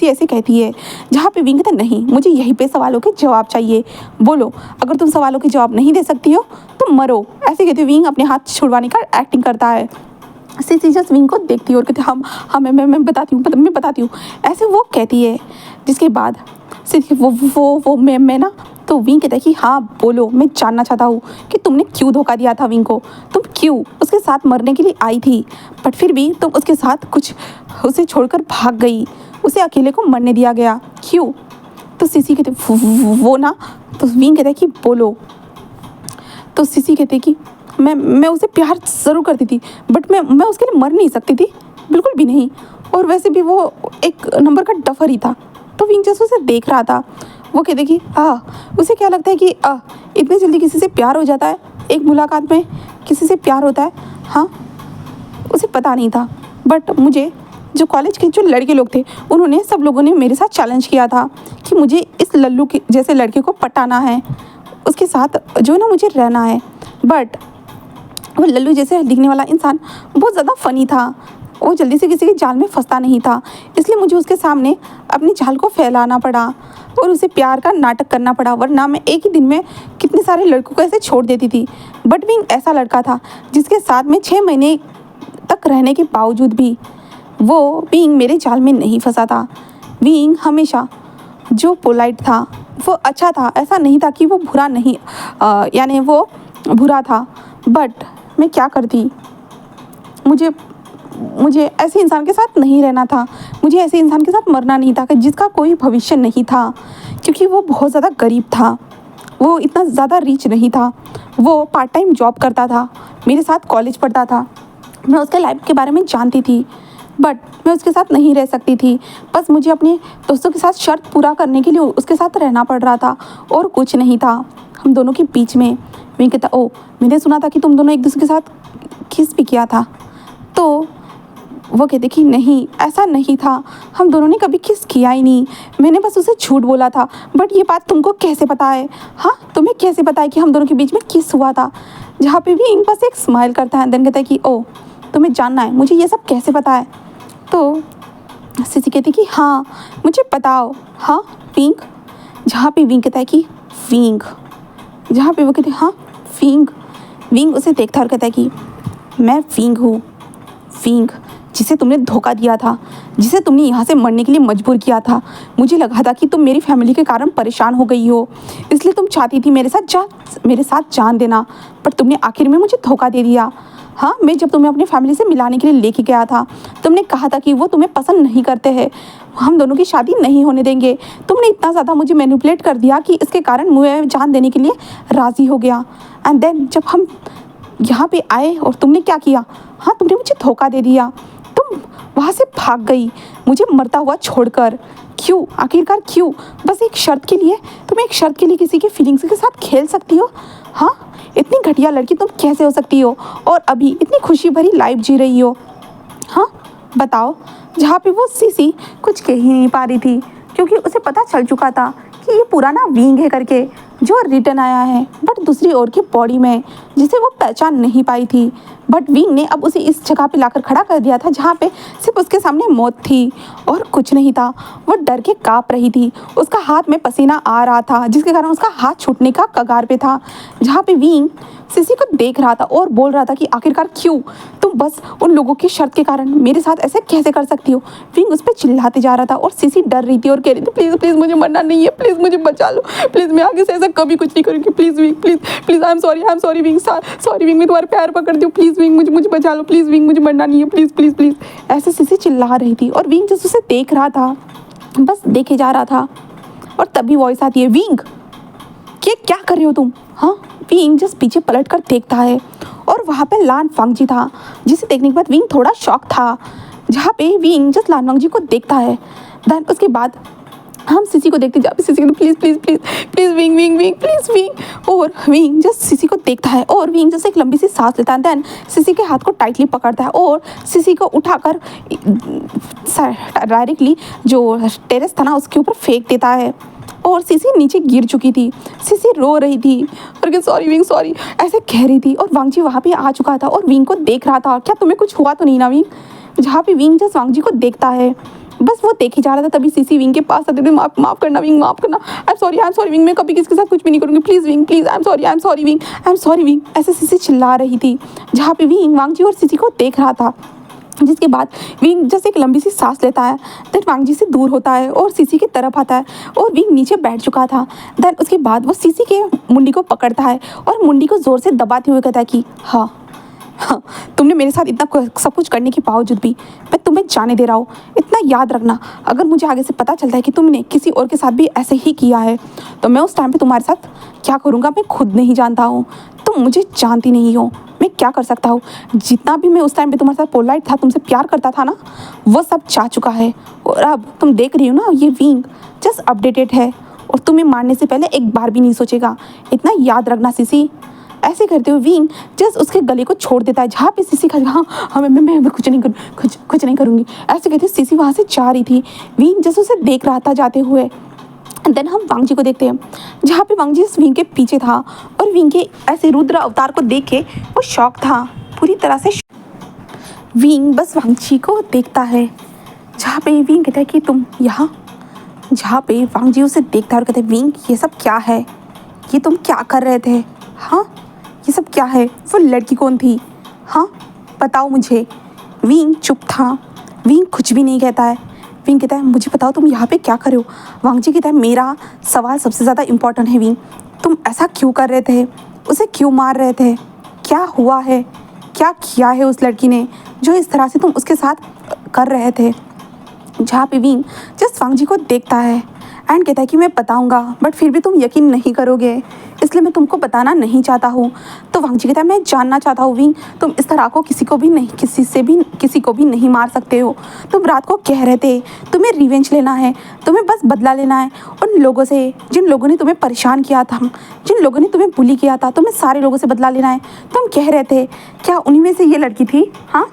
ऐसे कहती है, जहाँ पे विंग कहता नहीं मुझे यहीं पे सवालों के जवाब चाहिए, बोलो अगर तुम सवालों के जवाब नहीं दे सकती हो तो मरो। ऐसे कहते विंग अपने हाथ छुड़वाने का एक्टिंग करता है। सिसी जस्ट विंग को देखती है और कहती हाँ मैं बताती हूँ ऐसे वो कहती है। जिसके बाद सिसी वो मैं ना, तो विंग कहता है कि हाँ बोलो, मैं जानना चाहता हूँ कि तुमने क्यों धोखा दिया था विंग को, तुम क्यों उसके साथ मरने के लिए आई थी बट फिर भी तुम उसके साथ उसे छोड़कर भाग गई, उसे अकेले को मरने दिया गया, क्यों। तो सिसी कहते वो ना, तो विंग कहता है कि बोलो। तो सिसी कहते कि मैं उसे प्यार ज़रूर करती थी, बट मैं उसके लिए मर नहीं सकती थी, बिल्कुल भी नहीं, और वैसे भी वो एक नंबर का डफर ही था। तो विंग जैसे उसे देख रहा था, वो कहते कि उसे क्या लगता है कि इतनी जल्दी किसी से प्यार हो जाता है, एक मुलाकात में किसी से प्यार होता है। हाँ उसे पता नहीं था, बट मुझे जो कॉलेज के जो लड़के लोग थे उन्होंने सब लोगों ने मेरे साथ चैलेंज किया था कि मुझे इस लल्लू के जैसे लड़के को पटाना है, उसके साथ जो ना मुझे रहना है। बट वो लल्लू जैसे दिखने वाला इंसान बहुत ज़्यादा फ़नी था, वो जल्दी से किसी के जाल में फंसता नहीं था, इसलिए मुझे उसके सामने अपनी जाल को फैलाना पड़ा और उसे प्यार का नाटक करना पड़ा, वरना मैं एक ही दिन में कितने सारे लड़कों को ऐसे छोड़ देती थी। बट विंग ऐसा लड़का था जिसके साथ में 6 महीने तक रहने के बावजूद भी वो विंग मेरे जाल में नहीं फंसा था। विंग हमेशा जो पोलाइट था, वो अच्छा था, ऐसा नहीं था कि वो बुरा नहीं यानी वो बुरा था, बट मैं क्या करती, मुझे मुझे ऐसे इंसान के साथ नहीं रहना था, मुझे ऐसे इंसान के साथ मरना नहीं था कि जिसका कोई भविष्य नहीं था, क्योंकि वो बहुत ज़्यादा गरीब था, वो इतना ज़्यादा रिच नहीं था, वो पार्ट टाइम जॉब करता था, मेरे साथ कॉलेज पढ़ता था, मैं उसके लाइफ के बारे में जानती थी, बट मैं उसके साथ नहीं रह सकती थी। बस मुझे अपने दोस्तों के साथ शर्त पूरा करने के लिए उसके साथ रहना पड़ रहा था और कुछ नहीं था हम दोनों के बीच में। मैं कहता, ओ मैंने सुना था कि तुम दोनों एक दूसरे के साथ किस भी किया था। तो वो कहते कि नहीं, ऐसा नहीं था, हम दोनों ने कभी किस किया ही नहीं, मैंने बस उसे झूठ बोला था। बट ये बात तुमको कैसे पता है? हाँ, तुम्हें कैसे पता है कि हम दोनों के बीच में किस हुआ था? जहाँ पे भी इन बस एक स्माइल करता है, देन कहता है कि ओ तुम्हें जानना है, मुझे ये सब कैसे पता है? तो सिसी कहती कि हाँ मुझे बताओ। हाँ विंग। जहाँ पे विंग कहता है कि विंग, जहाँ पे वो कहते हाँ विंग। विंग उसे देखता है और कहता है कि मैं विंग हूँ, विंग जिसे तुमने धोखा दिया था, जिसे तुमने यहाँ से मरने के लिए मजबूर किया था। मुझे लगा था कि तुम मेरी फैमिली के कारण परेशान हो गई हो, इसलिए तुम चाहती थी मेरे साथ जान देना, पर तुमने आखिर में मुझे धोखा दे दिया। हाँ, मैं जब तुम्हें अपनी फैमिली से मिलाने के लिए लेके गया था, तुमने कहा था कि वो तुम्हें पसंद नहीं करते हैं, हम दोनों की शादी नहीं होने देंगे। तुमने इतना ज़्यादा मुझे मैनिपुलेट कर दिया कि इसके कारण मैं जान देने के लिए राज़ी हो गया। एंड देन जब हम यहाँ पे आए और तुमने क्या किया? हाँ, तुमने मुझे धोखा दे दिया, तुम वहाँ से भाग गई मुझे मरता हुआ छोड़कर। क्यों? आखिरकार क्यों? बस एक शर्त के लिए, तुम एक शर्त के लिए किसी की फीलिंग्स के साथ खेल सकती हो? हाँ, इतनी घटिया लड़की तुम कैसे हो सकती हो और अभी इतनी खुशी भरी लाइफ जी रही हो? हाँ बताओ। जहाँ पे वो सीसी कुछ कह ही नहीं पा रही थी, क्योंकि उसे पता चल चुका था कि ये पुराना विंग है करके जो रिटर्न आया है, बट दूसरी ओर की बॉडी में, जिसे वो पहचान नहीं पाई थी। बट विंग ने अब उसे इस जगह पे लाकर खड़ा कर दिया था जहाँ पे सिर्फ उसके सामने मौत थी और कुछ नहीं था। वो डर के काँप रही थी, उसका हाथ में पसीना आ रहा था, जिसके कारण उसका हाथ छूटने का कगार पे था। जहाँ पे विंग सिसी को देख रहा था और बोल रहा था कि आखिरकार क्यों तुम बस उन लोगों की शर्त के कारण मेरे साथ ऐसे कैसे कर सकती हो? विंग उस पर चिल्लाते जा रहा था और सिसी डर रही थी और कह रही थी प्लीज़ प्लीज़ मुझे मरना नहीं है, प्लीज़ मुझे बचा लो, प्लीज़ मैं आगे से ऐसा कभी कुछ नहीं करूँगी, please wing please please, I am sorry wing, sorry wing, मैं तुम्हारे पैर पकड़ती हूँ, प्लीज़ विंग मुझे बचा लो, प्लीज़ विंग मुझे मरना नहीं है, प्लीज़ प्लीज़ प्लीज़। ऐसे सिसी चिल्ला रही थी और विंग जैसे उसे देख रहा था, बस देखे जा रहा था। और तभी वॉइस आती है, विंग क्या कर रहे हो तुम? हाँ, विंग जस्ट पीछे पलट कर देखता है और वहाँ पे लान फांगजी था, जिसे देखने के बाद विंग थोड़ा शॉक था। जहाँ पे विंग जस्ट लान फांगजी को देखता है, देन उसके बाद हम सिसी को देखते जहाँ पे सिसी को please please please please wing wing wing please wing. और विंग जस्ट सिसी को देखता है और विंग जस्ट एक लंबी सी सांस लेता है, देन सिसी के हाथ को टाइटली पकड़ता है और सिसी को उठाकर डायरेक्टली जो टेरेस था ना उसके ऊपर फेंक देता है और सिसी नीचे गिर चुकी थी। सिसी रो रही थी और सॉरी विंग सॉरी ऐसे कह रही थी और वांगजी वहाँ पे आ चुका था और विंग को देख रहा था, क्या तुम्हें कुछ हुआ तो नहीं ना विंग? जहाँ पे विंग जस्ट वांगजी को देखता है, बस वो देखे जा रहा था। तभी सीसी विंग के पास आते थे, माफ़ करना विंग, माफ़ करना, आई एम सॉरी विंग, मैं कभी किसके साथ कुछ भी नहीं करूँगी, please wing please, I am sorry wing. ऐसे सीसी चिल्ला रही थी जहाँ पे विंग वांगजी और सीसी को देख रहा था। जिसके बाद विंग जैसे एक लंबी सी सांस लेता है, देन वांगजी से दूर होता है और सीसी की तरफ आता है और विंग नीचे बैठ चुका था। देन उसके बाद वो सीसी के मुंडी को पकड़ता है और मुंडी को ज़ोर से दबाते हुए कहता है कि हाँ, तुमने मेरे साथ इतना सब कुछ करने के बावजूद भी मैं तुम्हें जाने दे रहा हूँ। इतना याद रखना, अगर मुझे आगे से पता चलता है कि तुमने किसी और के साथ भी ऐसे ही किया है तो मैं उस टाइम पे तुम्हारे साथ क्या करूँगा मैं खुद नहीं जानता हूँ। तुम मुझे जानती नहीं हो, मैं क्या कर सकता हूँ। जितना भी मैं उस टाइम पे तुम्हारे साथ पोलाइट था, तुमसे प्यार करता था ना, वो सब जा चुका है। और अब तुम देख रही हो ना, ये विंग जस्ट अपडेटेड है और तुम्हें मारने से पहले एक बार भी नहीं सोचेगा। इतना याद रखना सीसी। ऐसे करते हुए विंग जस्ट उसके गले को छोड़ देता है। जहाँ पे सीसी हाँ मैं कुछ नहीं करूँगी ऐसे कहते हुए सीसी वहाँ से जा रही थी। विंग जस्ट उसे देख रहा था जाते हुए। देन हम वांगजी को देखते हैं जहाँ पे वांगजी इस विंग के पीछे था और विंग के ऐसे रुद्र अवतार को देख के वो शॉक था पूरी तरह से। विंग बस वांगजी को देखता है जहाँ पे विंग कहता है कि तुम यहाँ। जहाँ पे वांगजी उसे देखता है और कहता है विंग ये सब क्या है, ये तुम क्या कर रहे थे? हाँ, ये सब क्या है? वो लड़की कौन थी? हाँ बताओ मुझे। विंग चुप था, विंग कुछ भी नहीं कहता है। विंग कहता है मुझे बताओ तुम यहाँ पे क्या कर रहे हो? वांगजी कहता है मेरा सवाल सबसे ज़्यादा इम्पोर्टेंट है विंग, तुम ऐसा क्यों कर रहे थे? उसे क्यों मार रहे थे? क्या हुआ है? क्या किया है उस लड़की ने जो इस तरह से तुम उसके साथ कर रहे थे। जहाँ पे विंग जस्ट वांग जी को देखता है एंड कहता है कि मैं बताऊंगा, बट फिर भी तुम यकीन नहीं करोगे, इसलिए मैं तुमको बताना नहीं चाहता हूँ। तो वांग जी कहता है मैं जानना चाहता हूँ विंग, तुम इस तरह को किसी को भी नहीं मार सकते हो। तुम रात को कह रहे थे तुम्हें रिवेंज लेना है, तुम्हें बस बदला लेना है उन लोगों से जिन लोगों ने तुम्हें परेशान किया था, जिन लोगों ने तुम्हें बुली किया था, तुम्हें सारे लोगों से बदला लेना है। तुम कह रहे थे क्या उन्हीं में से ये लड़की थी? हाँ।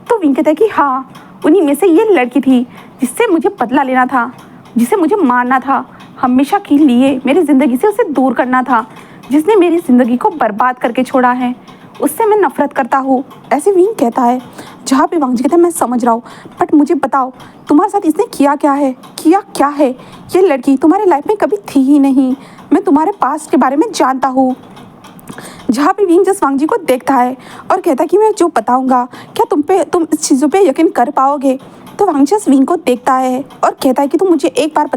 तो विंग कहता है कि हाँ, उन्हीं में से ये लड़की थी जिससे मुझे बदला लेना था, जिसे मुझे मारना था, हमेशा के लिए मेरी ज़िंदगी से उसे दूर करना था, जिसने मेरी ज़िंदगी को बर्बाद करके छोड़ा है, उससे मैं नफ़रत करता हूँ। ऐसे विंग कहता है। जहाँ पे वांग जी कहता है मैं समझ रहा हूँ, बट मुझे बताओ तुम्हारे साथ इसने किया क्या है? ये लड़की तुम्हारे लाइफ में कभी थी ही नहीं, मैं तुम्हारे पास्ट के बारे में जानता हूँ। जहाँ पे विंग जस्ट वांग जी को देखता है और कहता है कि मैं जो बताऊँगा क्या तुम इस चीज़ों पे यकीन कर पाओगे? तो वांग जस्ट विंग को देखता है और कहता है कि तुम मुझे एक बार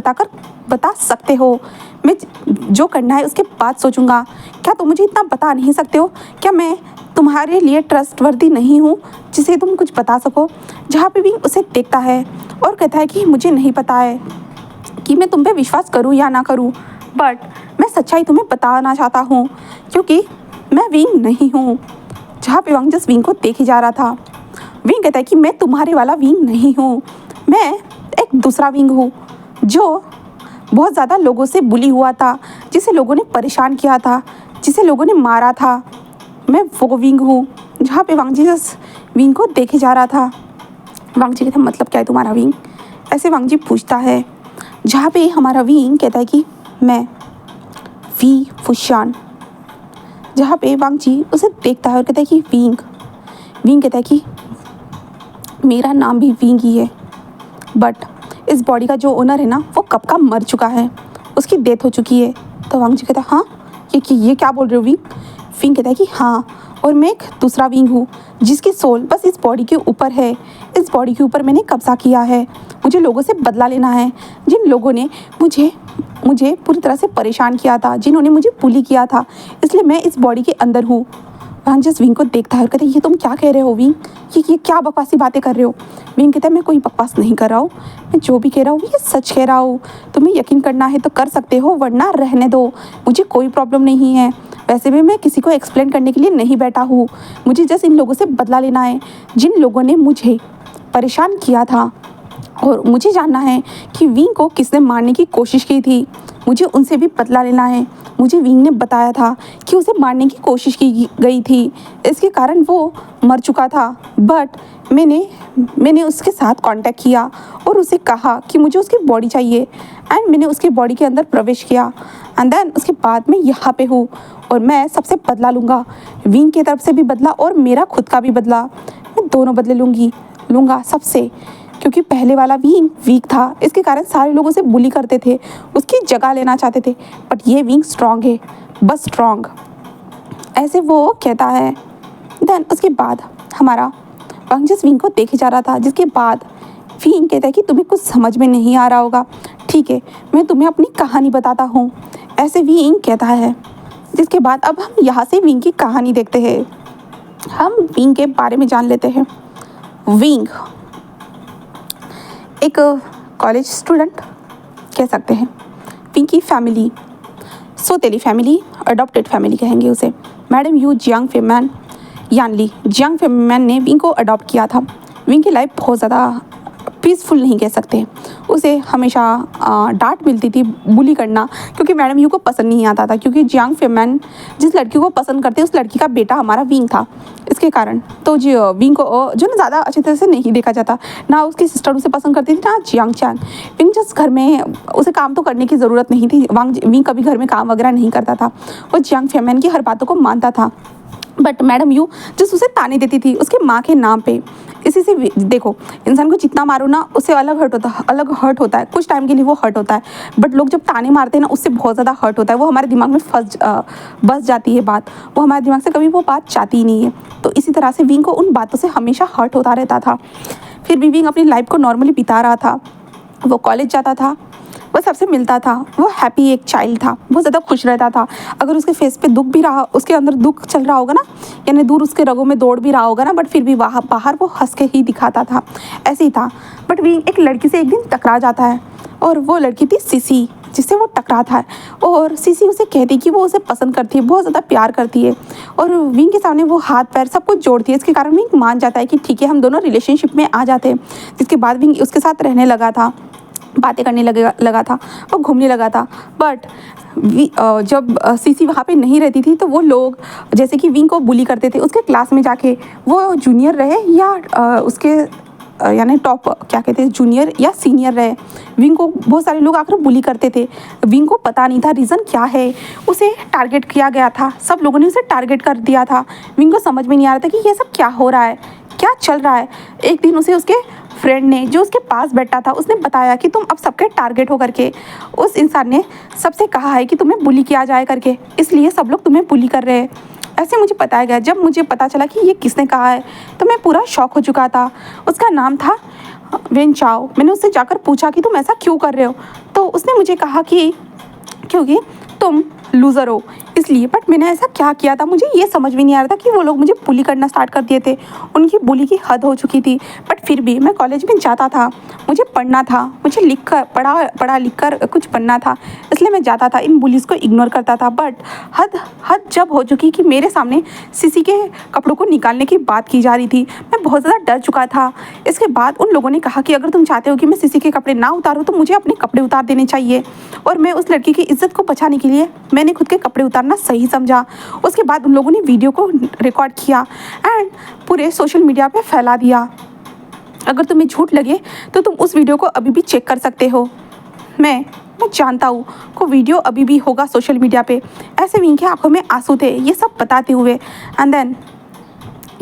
बता सकते हो, मैं जो करना है उसके बाद सोचूंगा। क्या तुम मुझे इतना बता नहीं सकते हो? क्या मैं तुम्हारे लिए ट्रस्टवर्दी नहीं हूँ जिसे तुम कुछ बता सको? जहाँ पे विंग उसे देखता है और कहता है कि मुझे नहीं पता है कि मैं तुम पे विश्वास करूँ या ना करूँ, बट मैं सच्चाई तुम्हें बताना चाहता हूँ क्योंकि मैं विंग नहीं हूँ। जहाँ पे वांग जस्ट विंग को देखे जा रहा था। विंग कहता है कि मैं तुम्हारे वाला विंग नहीं हूँ, मैं एक दूसरा विंग हूँ जो बहुत ज़्यादा लोगों से बुली हुआ था, जिसे लोगों ने परेशान किया था, जिसे लोगों ने मारा था, मैं वो विंग हूँ। जहाँ पे वांग जी जस्ट विंग को देखे जा रहा था। वांग जी कहता मतलब क्या है तुम्हारा विंग? ऐसे वांग जी पूछता है। जहाँ पे हमारा विंग कहता है कि मैं वी फुशान। जहाँ पे वांग जी उसे देखता है और कहता है कि विंग कहता है कि मेरा नाम भी विंग ही है, बट इस बॉडी का जो ओनर है ना वो कब का मर चुका है, उसकी डेथ हो चुकी है। तो वांग जी कहता है हाँ, ये क्या बोल रहे हो विंग? विंग कहता है कि हाँ, और मैं एक दूसरा विंग हूँ जिसकी सोल बस इस बॉडी के ऊपर है। इस बॉडी के ऊपर मैंने कब्जा किया है, मुझे लोगों से बदला लेना है, जिन लोगों ने मुझे पूरी तरह से परेशान किया था, जिन्होंने मुझे बुली किया था, इसलिए मैं इस बॉडी के अंदर हूँ। वांग जस्ट विंग को देखता है और कहता है ये तुम क्या कह रहे हो विंग? ये क्या बकवासी बातें कर रहे हो? विंग कहता है मैं कोई बकवास नहीं कर रहा हूँ, मैं जो भी कह रहा हूँ ये सच कह रहा हूँ। तुम्हें यकीन करना है तो कर सकते हो, वरना रहने दो, मुझे कोई प्रॉब्लम नहीं है। वैसे भी मैं किसी को एक्सप्लेन करने के लिए नहीं बैठा हूँ, मुझे जस्ट इन लोगों से बदला लेना है जिन लोगों ने मुझे परेशान किया था, और मुझे जानना है कि विंग को किसने मारने की कोशिश की थी, मुझे उनसे भी बदला लेना है। मुझे विंग ने बताया था कि उसे मारने की कोशिश की गई थी, इसके कारण वो मर चुका था, बट मैंने उसके साथ कांटेक्ट किया और उसे कहा कि मुझे उसकी बॉडी चाहिए, एंड मैंने उसकी बॉडी के अंदर प्रवेश किया, एंड देन उसके बाद मैं यहाँ पे हूँ और मैं सबसे बदला लूँगा, विंग की तरफ से भी बदला और मेरा खुद का भी बदला, मैं दोनों बदले लूँगा सबसे, क्योंकि पहले वाला विंग वीक था, इसके कारण सारे लोग उसे बुली करते थे, उसकी जगह लेना चाहते थे, बट ये विंग स्ट्रॉन्ग है, बस स्ट्रॉन्ग, ऐसे वो कहता है। देन उसके बाद हमारा वांग जस्ट विंग को देखे जा रहा था, जिसके बाद विंग कहता है कि तुम्हें कुछ समझ में नहीं आ रहा होगा, ठीक है मैं तुम्हें अपनी कहानी बताता हूँ, ऐसे विंग कहता है। जिसके बाद अब हम यहाँ से विंग की कहानी देखते हैं, हम विंग के बारे में जान लेते हैं। विंग एक कॉलेज स्टूडेंट कह सकते हैं। विंग की फैमिली सोतेली फैमिली, अडॉप्टेड फैमिली कहेंगे उसे। Madam Yu Jiang Fengmian Yanli Jiang Fengmian ने विंग को अडॉप्ट किया था। विंग की लाइफ बहुत ज़्यादा पीसफुल नहीं कह सकते, उसे हमेशा डांट मिलती थी, बुली करना, क्योंकि मैडम यू को पसंद नहीं आता था, क्योंकि जियांग फेमैन जिस लड़की को पसंद करते उस लड़की का बेटा हमारा विंग था, इसके कारण तो जो विंग को जो ना ज़्यादा अच्छी तरह से नहीं देखा जाता, ना उसकी सिस्टर उसे पसंद करती थी, ना जियांग चैंग। विंग जस्ट घर में उसे काम तो करने की ज़रूरत नहीं थी, विंग कभी घर में काम वगैरह नहीं करता था, वो जियांग फेमैन की हर बातों को मानता था, बट मैडम यू जिस उसे ताने देती थी उसके माँ के नाम पे। इसी से देखो, इंसान को जितना मारो ना उससे अलग हर्ट होता है, कुछ टाइम के लिए वो हर्ट होता है, बट लोग जब ताने मारते हैं ना उससे बहुत ज़्यादा हर्ट होता है, वो हमारे दिमाग में बस जाती है बात, वो हमारे दिमाग से कभी वो बात जाती ही नहीं है। तो इसी तरह से विंग को उन बातों से हमेशा हर्ट होता रहता था। फिर भी विंग अपनी लाइफ को नॉर्मली बिता रहा था, वो कॉलेज जाता था, वो सबसे मिलता था, वो हैप्पी एक चाइल्ड था, बहुत ज़्यादा खुश रहता था। अगर उसके फेस पे दुख भी रहा, उसके अंदर दुख चल रहा होगा ना, यानी दूर उसके रगों में दौड़ भी रहा होगा ना, बट फिर भी वहाँ बाहर वो हंस के ही दिखाता था, ऐसे ही था। बट विंग एक लड़की से एक दिन टकरा जाता है और वो लड़की थी सीसी, जिससे वो टकरा था। और सीसी उसे कहती कि वो उसे पसंद करती है, बहुत ज़्यादा प्यार करती है, और विंग के सामने वो हाथ पैर सब कुछ जोड़ती है। इसके कारण विंग मान जाता है कि ठीक है हम दोनों रिलेशनशिप में आ जाते हैं। जिसके बाद विंग उसके साथ रहने लगा था, बातें करने लगा था और घूमने लगा था। बट जब सीसी वहाँ पे नहीं रहती थी तो वो लोग जैसे कि विंग को बुली करते थे उसके क्लास में जाके, वो जूनियर रहे या उसके यानी टॉप क्या कहते हैं जूनियर या सीनियर रहे, विंग को बहुत सारे लोग आकर बुली करते थे। विंग को पता नहीं था रीज़न क्या है, उसे टारगेट किया गया था, सब लोगों ने उसे टारगेट कर दिया था। विंग को समझ में नहीं आ रहा था कि ये सब क्या हो रहा है, क्या चल रहा है। एक दिन उसे उसके फ्रेंड ने जो उसके पास बैठा था उसने बताया कि तुम अब सबके टारगेट हो करके, उस इंसान ने सबसे कहा है कि तुम्हें बुली किया जाए करके, इसलिए सब लोग तुम्हें बुली कर रहे हैं, ऐसे मुझे बताया गया। जब मुझे पता चला कि ये किसने कहा है तो मैं पूरा शॉक हो चुका था। उसका नाम था वेन चाओ। मैंने उससे जाकर पूछा कि तुम ऐसा क्यों कर रहे हो, तो उसने मुझे कहा कि क्योंकि तुम लूज़र हो इसलिए। बट मैंने ऐसा क्या किया था, मुझे ये समझ में नहीं आ रहा था कि वो लोग मुझे बुली करना स्टार्ट कर दिए थे, उनकी बुली की हद हो चुकी थी। बट फिर भी मैं कॉलेज में जाता था, मुझे पढ़ना था, मुझे लिख कर पढ़ा लिख कर कुछ बनना था, इसलिए मैं जाता था, इन बुलीज़ को इग्नोर करता था। बट हद जब हो चुकी कि मेरे सामने सीसी के कपड़ों को निकालने की बात की जा रही थी, मैं बहुत ज़्यादा डर चुका था। इसके बाद उन लोगों ने कहा कि अगर तुम चाहते हो कि मैं सीसी के कपड़े ना उतारूँ तो मुझे अपने कपड़े उतार देने चाहिए, और मैं उस लड़की की इज्जत को बचाने के लिए मैंने खुद के कपड़े उतारना सही समझा। उसके बाद उन लोगों ने वीडियो को रिकॉर्ड किया एंड पूरे सोशल मीडिया पे फैला दिया। अगर तुम्हें झूठ लगे तो तुम उस वीडियो को अभी भी चेक कर सकते हो। मैं जानता हूँ को वीडियो अभी भी होगा सोशल मीडिया पे। ऐसे विंग की आंखों में आंसू थे ये सब बताते हुए। एंड देन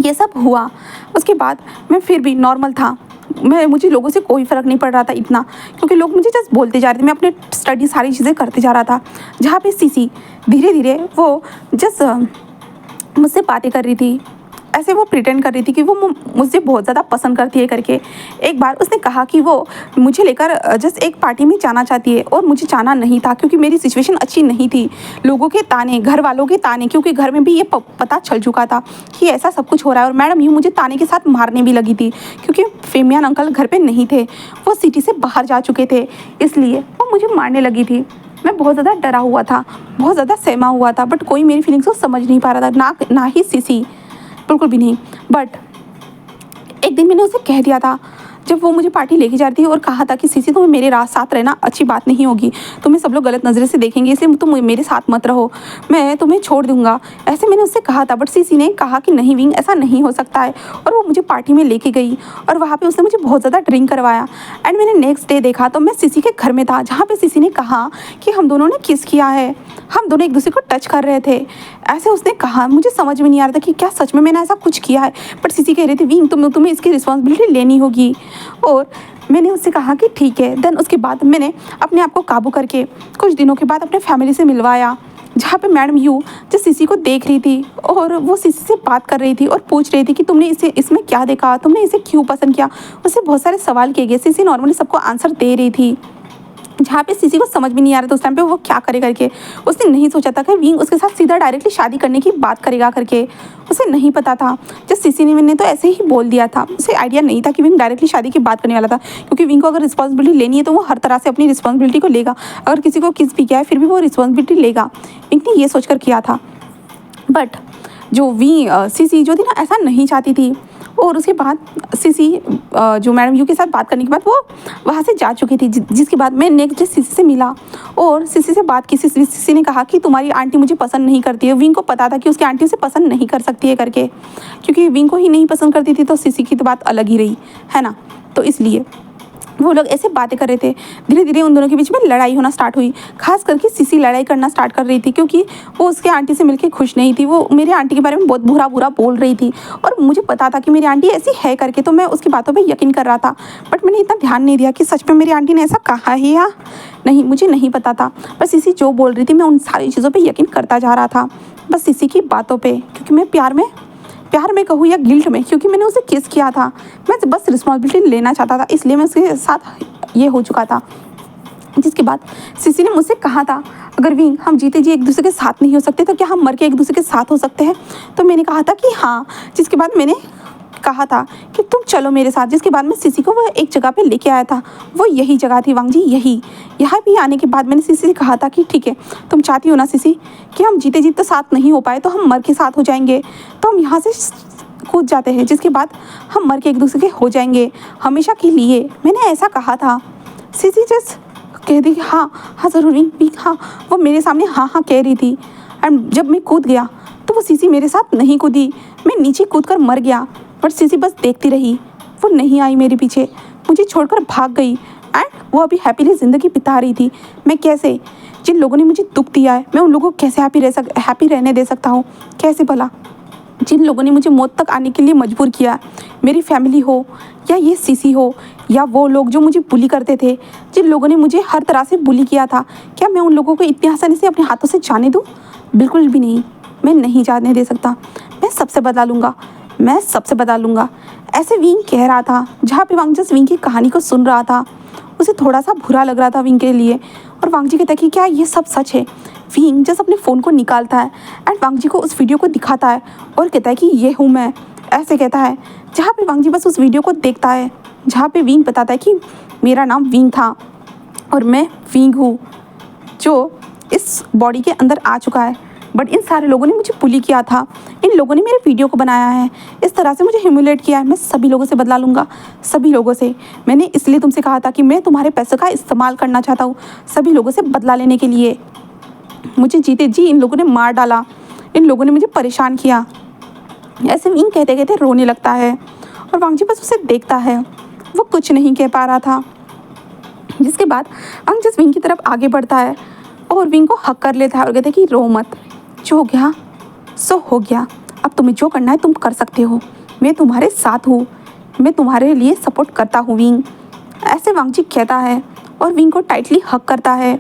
ये सब हुआ। उसके बाद मैं फिर भी नॉर्मल था, मुझे लोगों से कोई फ़र्क नहीं पड़ रहा था इतना, क्योंकि लोग मुझे जस्ट बोलते जा रहे थे, मैं अपने स्टडी सारी चीज़ें करते जा रहा था। जहाँ पे सीसी धीरे धीरे वो जस्ट मुझसे बातें कर रही थी, ऐसे वो प्रिटेंड कर रही थी कि वो मुझसे बहुत ज़्यादा पसंद करती है करके। एक बार उसने कहा कि वो मुझे लेकर जस्ट एक पार्टी में जाना चाहती है, और मुझे जाना नहीं था क्योंकि मेरी सिचुएशन अच्छी नहीं थी। लोगों के ताने, घर वालों के ताने, क्योंकि घर में भी ये पता चल चुका था कि ऐसा सब कुछ हो रहा है। और मैडम यूँ मुझे ताने के साथ मारने भी लगी थी, क्योंकि फेमियान अंकल घर पर नहीं थे, वो सिटी से बाहर जा चुके थे, इसलिए वो मुझे मारने लगी थी। मैं बहुत ज़्यादा डरा हुआ था, बहुत ज़्यादा सहमा हुआ था, बट कोई मेरी फीलिंग्स को समझ नहीं पा रहा था, ना ही सीसी, बिल्कुल भी नहीं। बट एक दिन मैंने उसे कह दिया था, जब वो मुझे पार्टी लेके जा रही थी, और कहा था कि सीसी तुम्हें मेरे साथ रहना अच्छी बात नहीं होगी, तुम्हें सब लोग गलत नज़रे से देखेंगे, इसलिए तुम मेरे साथ मत रहो, मैं तुम्हें छोड़ दूंगा, ऐसे मैंने उससे कहा था। बट सीसी ने कहा कि नहीं विंग, ऐसा नहीं हो सकता है, और वो मुझे पार्टी में लेके गई, और वहाँ पे उसने मुझे बहुत ज़्यादा ड्रिंक करवाया। एंड मैंने नेक्स्ट डे देखा तो मैं सीसी के घर में था, जहाँ पे सीसी ने कहा कि हम दोनों ने किस किया है, हम दोनों एक दूसरे को टच कर रहे थे, ऐसे उसने कहा। मुझे समझ में नहीं आ रहा था कि क्या सच में मैंने ऐसा कुछ किया है। बट सीसी कह रही थी विंग तुम्हें इसकी रिस्पॉन्सिबिलिटी लेनी होगी, और मैंने उससे कहा कि ठीक है। देन उसके बाद मैंने अपने आप को काबू करके कुछ दिनों के बाद अपने फैमिली से मिलवाया, जहाँ पे मैडम यू जो सीसी को देख रही थी, और वो सीसी से बात कर रही थी और पूछ रही थी कि तुमने इसमें क्या देखा, तुमने इसे क्यों पसंद किया। उससे बहुत सारे सवाल किए गए, सीसी नॉर्मली सबको आंसर दे रही थी, जहाँ पे सीसी को समझ में नहीं आ रहा था उस टाइम पे वो क्या करे करके। उसने नहीं सोचा था कि विंग उसके साथ सीधा डायरेक्टली शादी करने की बात करेगा करके, उसे नहीं पता था। जब सीसी ने मैंने तो ऐसे ही बोल दिया था, उसे आइडिया नहीं था कि विंग डायरेक्टली शादी की बात करने वाला था, क्योंकि विंग को अगर रिस्पॉन्सिबिलिटी लेनी है तो वो हर तरह से अपनी रिस्पॉन्सिबिलिटी को लेगा। अगर किसी को किस भी किया है फिर भी वो रिस्पॉन्सिबिलिटी लेगा, विंग ने ये सोच कर किया था। बट जो सीसी जो थी ना ऐसा नहीं चाहती थी, और उसके बाद सीसी जो मैडम यू के साथ बात करने के बाद वो वहाँ से जा चुकी थी। जिसके बाद मैं नेक्स्ट डे सीसी से मिला और सीसी से बात की। सीसी ने कहा कि तुम्हारी आंटी मुझे पसंद नहीं करती है। विंग को पता था कि उसकी आंटी उसे पसंद नहीं कर सकती है करके, क्योंकि विंग को ही नहीं पसंद करती थी तो सीसी की तो बात अलग ही रही है ना। तो इसलिए वो लोग ऐसे बातें कर रहे थे। धीरे धीरे उन दोनों के बीच में लड़ाई होना स्टार्ट हुई। खास करके सीसी लड़ाई करना स्टार्ट कर रही थी, क्योंकि वो उसके आंटी से मिलके खुश नहीं थी। वो मेरी आंटी के बारे में बहुत बुरा बुरा बोल रही थी, और मुझे पता था कि मेरी आंटी ऐसी है करके, तो मैं उसकी बातों पे यकीन कर रहा था। बट मैंने इतना ध्यान नहीं दिया कि सच में मेरी आंटी ने ऐसा कहा है या नहीं, मुझे नहीं पता था। बस सीसी जो बोल रही थी मैं उन सारी चीज़ों पर यकीन करता जा रहा था, बस सीसी की बातों पर, क्योंकि मैं प्यार में कहूँ या गिल्ट में, क्योंकि मैंने उसे किस किया था। मैं बस रिस्पॉन्सिबिलिटी लेना चाहता था, इसलिए मैं उसके साथ ये हो चुका था। जिसके बाद सीसी ने मुझसे कहा था, अगर विंग हम जीते जी एक दूसरे के साथ नहीं हो सकते तो क्या हम मर के एक दूसरे के साथ हो सकते हैं? तो मैंने कहा था कि हाँ। जिसके बाद मैंने कहा था कि तुम चलो मेरे साथ। जिसके बाद मैं सीसी को वो एक जगह पे लेके आया था, वो यही जगह थी वांग जी, यही। यहाँ भी आने के बाद मैंने सीसी से कहा था कि ठीक है, तुम चाहती हो ना सीसी कि हम जीते जीते साथ नहीं हो पाए तो हम मर के साथ हो जाएंगे, तो हम यहाँ से कूद जाते हैं, जिसके बाद हम मर के एक दूसरे के हो जाएंगे हमेशा के लिए। मैंने ऐसा कहा था। सीसी जस्ट कह दी हाँ हाँ ज़रूर विंग, हाँ। वो मेरे सामने हाँ हाँ कह रही थी। एंड जब मैं कूद गया तो वो सीसी मेरे साथ नहीं कूदी, मैं नीचे कूद कर मर गया। बट सीसी बस देखती रही, वो नहीं आई मेरे पीछे, मुझे छोड़कर भाग गई। एंड वो अभी हैप्पीली ज़िंदगी बिता रही थी। मैं कैसे, जिन लोगों ने मुझे दुख दिया है, मैं उन लोगों को कैसे हैप्पी रहने दे सकता हूँ? कैसे भला? जिन लोगों ने मुझे मौत तक आने के लिए मजबूर किया, मेरी फैमिली हो या ये सीसी हो या वो लोग जो मुझे बुली करते थे, जिन लोगों ने मुझे हर तरह से बुली किया था, क्या मैं उन लोगों को इतनी आसानी से अपने हाथों से जाने दूँ? बिल्कुल भी नहीं, मैं नहीं जाने दे सकता। मैं सबसे बदला लूँगा, मैं सबसे बदला लूँगा। ऐसे विंग कह रहा था। जहाँ पे वांग जस्ट विंग की कहानी को सुन रहा था, उसे थोड़ा सा बुरा लग रहा था विंग के लिए। और वांग जी कहता है कि क्या ये सब सच है? विंग जस्ट अपने फ़ोन को निकालता है एंड वांग जी को उस वीडियो को दिखाता है और कहता है कि ये हूँ मैं, ऐसे कहता है। जहाँ पे वांग जी बस उस वीडियो को देखता है जहाँ पे विंग बताता है कि मेरा नाम विंग था और मैं विंग हूँ जो इस बॉडी के अंदर आ चुका है। बट इन सारे लोगों ने मुझे बुली किया था, इन लोगों ने मेरे वीडियो को बनाया है, इस तरह से मुझे ह्यूमिलेट किया है। मैं सभी लोगों से बदला लूँगा, सभी लोगों से। मैंने इसलिए तुमसे कहा था कि मैं तुम्हारे पैसों का इस्तेमाल करना चाहता हूँ सभी लोगों से बदला लेने के लिए। मुझे जीते जी इन लोगों ने मार डाला, इन लोगों ने मुझे परेशान किया। ऐसे विंग कहते कहते रोने लगता है और वांग जी बस उसे देखता है, वो कुछ नहीं कह पा रहा था। जिसके बाद वांग जिस विंग की तरफ आगे बढ़ता है और विंग को हक कर लेता है और कहते हैं कि रो मत, जो हो गया सो हो गया, अब तुम्हें जो करना है तुम कर सकते हो, मैं तुम्हारे साथ हूँ, मैं तुम्हारे लिए सपोर्ट करता हूँ विंग। ऐसे वांग जी कहता है और विंग को टाइटली हक करता है,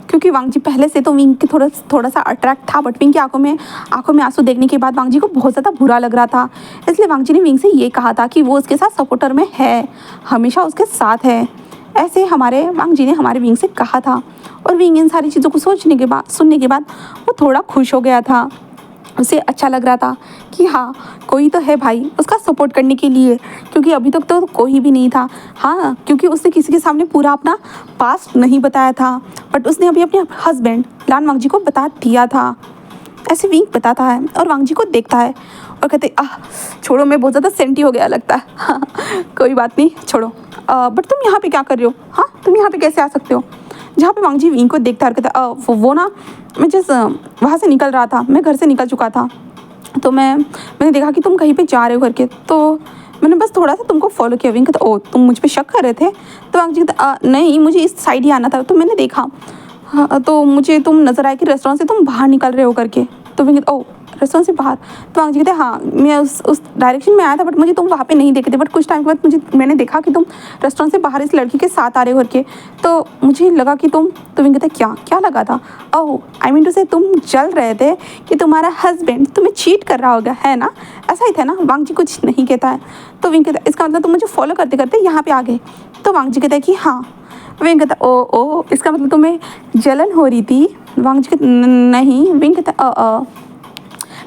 क्योंकि वांग जी पहले से तो विंग के थोड़ा सा अट्रैक्ट था। बट विंग की आंखों में आंसू देखने के बाद वांग जी को बहुत ज़्यादा बुरा लग रहा था। इसलिए वांग जी ने विंग से ये कहा था कि वो उसके साथ सपोर्टर में है, हमेशा उसके साथ है। ऐसे हमारे वांग जी ने हमारे विंग से कहा था और विंग इन सारी चीज़ों को सुनने के बाद वो थोड़ा खुश हो गया था। उसे अच्छा लग रहा था कि हाँ कोई तो है भाई उसका सपोर्ट करने के लिए, क्योंकि अभी तक तो कोई भी नहीं था। हाँ, क्योंकि उसने किसी के सामने पूरा अपना पास्ट नहीं बताया था, बट उसने अभी अपने हस्बैंड लान वांग जी को बता दिया था। ऐसे विंग बताता है और वांग जी को देखता है और कहते छोड़ो, मैं बहुत ज़्यादा सेंटी हो गया लगता है। हाँ, कोई बात नहीं, छोड़ो। बट तुम यहाँ पे क्या कर रहे हो? हाँ, तुम यहाँ पे कैसे आ सकते हो? जहाँ पे वांग जी विंग को देखता है और कहता वो ना, मैं जस्ट वहाँ से निकल रहा था, मैं घर से निकल चुका था, तो मैंने देखा कि तुम कहीं पे जा रहे हो करके, तो मैंने बस थोड़ा सा तुमको फॉलो किया। विंग कहता ओ तुम मुझ पे शक कर रहे थे? तो वांग जी कहता नहीं, मुझे इस साइड ही आना था, तो मैंने देखा, हाँ, तो मुझे तुम नज़र आए कि रेस्टोरेंट से तुम बाहर निकल रहे हो करके। तो विंग कहता ओ रेस्टोरेंट से बाहर? तो वांग जी कहते हाँ, मैं उस डायरेक्शन में आया था, बट मुझे तुम वहाँ पे नहीं देखे थे। बट कुछ टाइम के बाद मैंने देखा कि तुम रेस्टोरेंट से बाहर इस लड़की के साथ आ रहे हो करके, तो मुझे लगा कि तुम। तो विंग कहते क्या लगा था? ओह आई मीन टू से तुम जल रहे थे कि तुम्हारा हस्बैंड तुम्हें चीट कर रहा होगा, है ना? ऐसा ही था ना? वांग जी कुछ नहीं कहता है। तो विंग कहता इसका मतलब तुम मुझे फॉलो करते करते यहाँ पे आ गए? तो वांग जी कहता है कि हाँ। विंग कहता ओ इसका मतलब तुम्हें जलन हो रही थी? वांग जी कहता नहीं। विंग कहता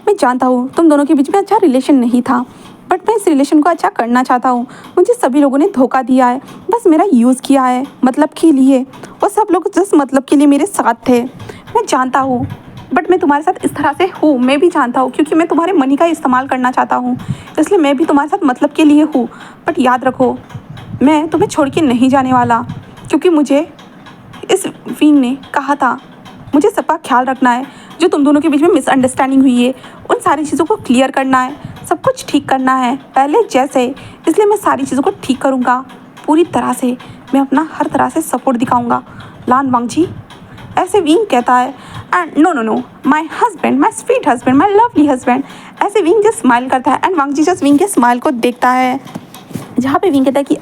मैं जानता हूँ तुम दोनों के बीच में अच्छा रिलेशन नहीं था, बट मैं इस रिलेशन को अच्छा करना चाहता हूँ। मुझे सभी लोगों ने धोखा दिया है, बस मेरा यूज़ किया है मतलब के लिए, और सब लोग जस्ट मतलब के लिए मेरे साथ थे। मैं जानता हूँ, बट मैं तुम्हारे साथ इस तरह से हूँ, मैं भी जानता हूँ, क्योंकि मैं तुम्हारे मनी का इस्तेमाल करना चाहता हूँ, इसलिए मैं भी तुम्हारे साथ मतलब के लिए हूँ। बट याद रखो, मैं तुम्हें छोड़ के नहीं जाने वाला, क्योंकि मुझे इस विंग ने कहा था मुझे सबका ख्याल रखना है। जो तुम दोनों के बीच में मिसअंडरस्टैंडिंग हुई है उन सारी चीज़ों को क्लियर करना है, सब कुछ ठीक करना है पहले जैसे। इसलिए मैं सारी चीज़ों को ठीक करूँगा पूरी तरह से, मैं अपना हर तरह से सपोर्ट दिखाऊँगा लान वांग जी। ऐसे विंग कहता है and no my husband, my sweet husband, my lovely husband. ऐसे विंग जस्ट स्माइल करता है and Wang ji just Wing के स्माइल को देखता है, जहाँ पे विंग कहता है कि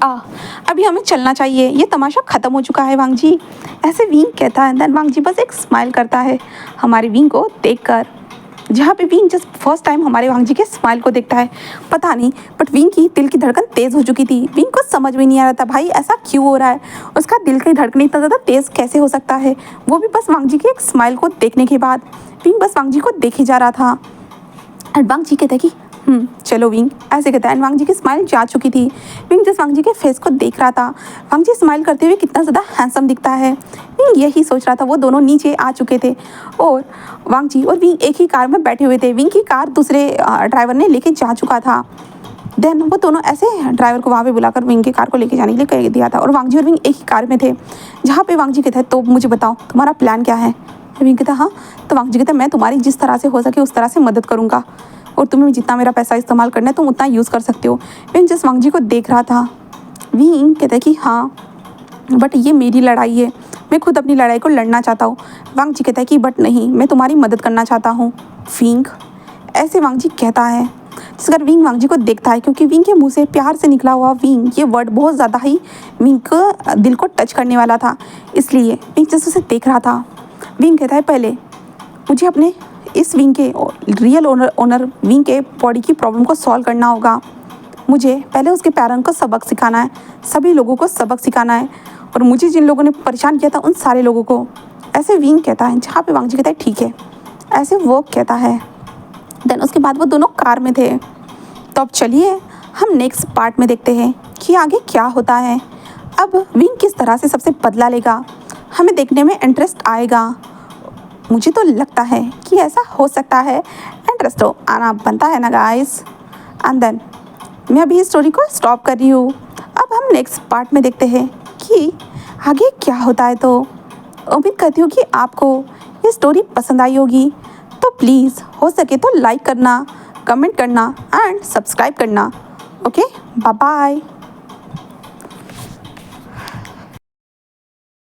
अभी हमें चलना चाहिए, ये तमाशा ख़त्म हो चुका है वांग जी। ऐसे विंग कहता है। देन वांग जी बस एक स्माइल करता है हमारे विंग को देखकर। जहाँ पे विंग जस्ट फर्स्ट टाइम हमारे वांग जी के स्माइल को देखता है। पता नहीं बट विंग की दिल की धड़कन तेज़ हो चुकी थी। विंग को समझ में नहीं आ रहा था भाई ऐसा क्यों हो रहा है, उसका दिल की धड़कन इतना ज़्यादा तेज़ कैसे हो सकता है, वो भी बस वांग जी के एक स्माइल को देखने के बाद। विंग बस वांग जी को देखे जा रहा था एंड वांग जी कहता है कि चलो विंग, ऐसे कहता है। एंड वांग जी की स्माइल जा चुकी थी। विंग जस्ट वांग जी के फेस को देख रहा था। वांग जी स्माइल करते हुए कितना ज़्यादा हैंडसम दिखता है, विंग यही सोच रहा था। वो दोनों नीचे आ चुके थे और वांग जी और विंग एक ही कार में बैठे हुए थे। विंग की कार दूसरे ड्राइवर ने लेके जा चुका था। देन वो दोनों ऐसे ड्राइवर को वहाँ पे बुलाकर विंग की कार को लेके जाने के लिए कह दिया था और वांग जी और विंग एक ही कार में थे। जहाँ पे वांग जी कहता है तो मुझे बताओ तुम्हारा प्लान क्या है। विंग कहता हाँ। तो वांग जी कहता मैं तुम्हारी जिस तरह से हो सके उस तरह से मदद करूँगा और तुम्हें जितना मेरा पैसा इस्तेमाल करना है तुम उतना यूज़ कर सकते हो। विंग जस्ट वांग जी को देख रहा था। विंग कहता है कि हाँ बट ये मेरी लड़ाई है, मैं खुद अपनी लड़ाई को लड़ना चाहता हूँ। वांग जी कहता है कि बट नहीं, मैं तुम्हारी मदद करना चाहता हूँ विंग, ऐसे वांग जी कहता है। जिसकर विंग वांग जी को देखता है क्योंकि विंग के मुंह से प्यार से निकला हुआ विंग ये वर्ड बहुत ज़्यादा ही विंग को दिल को टच करने वाला था, इसलिए विंग जस्ट उसे देख रहा था। विंग कहता है पहले मुझे अपने इस विंग के रियल ओनर विंग के बॉडी की प्रॉब्लम को सॉल्व करना होगा। मुझे पहले उसके पेरेंट्स को सबक सिखाना है, सभी लोगों को सबक सिखाना है और मुझे जिन लोगों ने परेशान किया था उन सारे लोगों को, ऐसे विंग कहता है। जहाँ पे वांग जी कहता है ठीक है, ऐसे वो कहता है। देन उसके बाद वो दोनों कार में थे। तो अब चलिए हम नेक्स्ट पार्ट में देखते हैं कि आगे क्या होता है। अब विंग किस तरह से सबसे बदला लेगा, हमें देखने में इंटरेस्ट आएगा। मुझे तो लगता है कि ऐसा हो सकता है, इंटरेस्ट तो आना बनता है ना गाइस। एंड देन मैं अभी स्टोरी को स्टॉप कर रही हूँ। अब हम नेक्स्ट पार्ट में देखते हैं कि आगे क्या होता है। तो उम्मीद करती हूँ कि आपको ये स्टोरी पसंद आई होगी। तो प्लीज़ हो सके तो लाइक करना, कमेंट करना एंड सब्सक्राइब करना। Okay bye bye.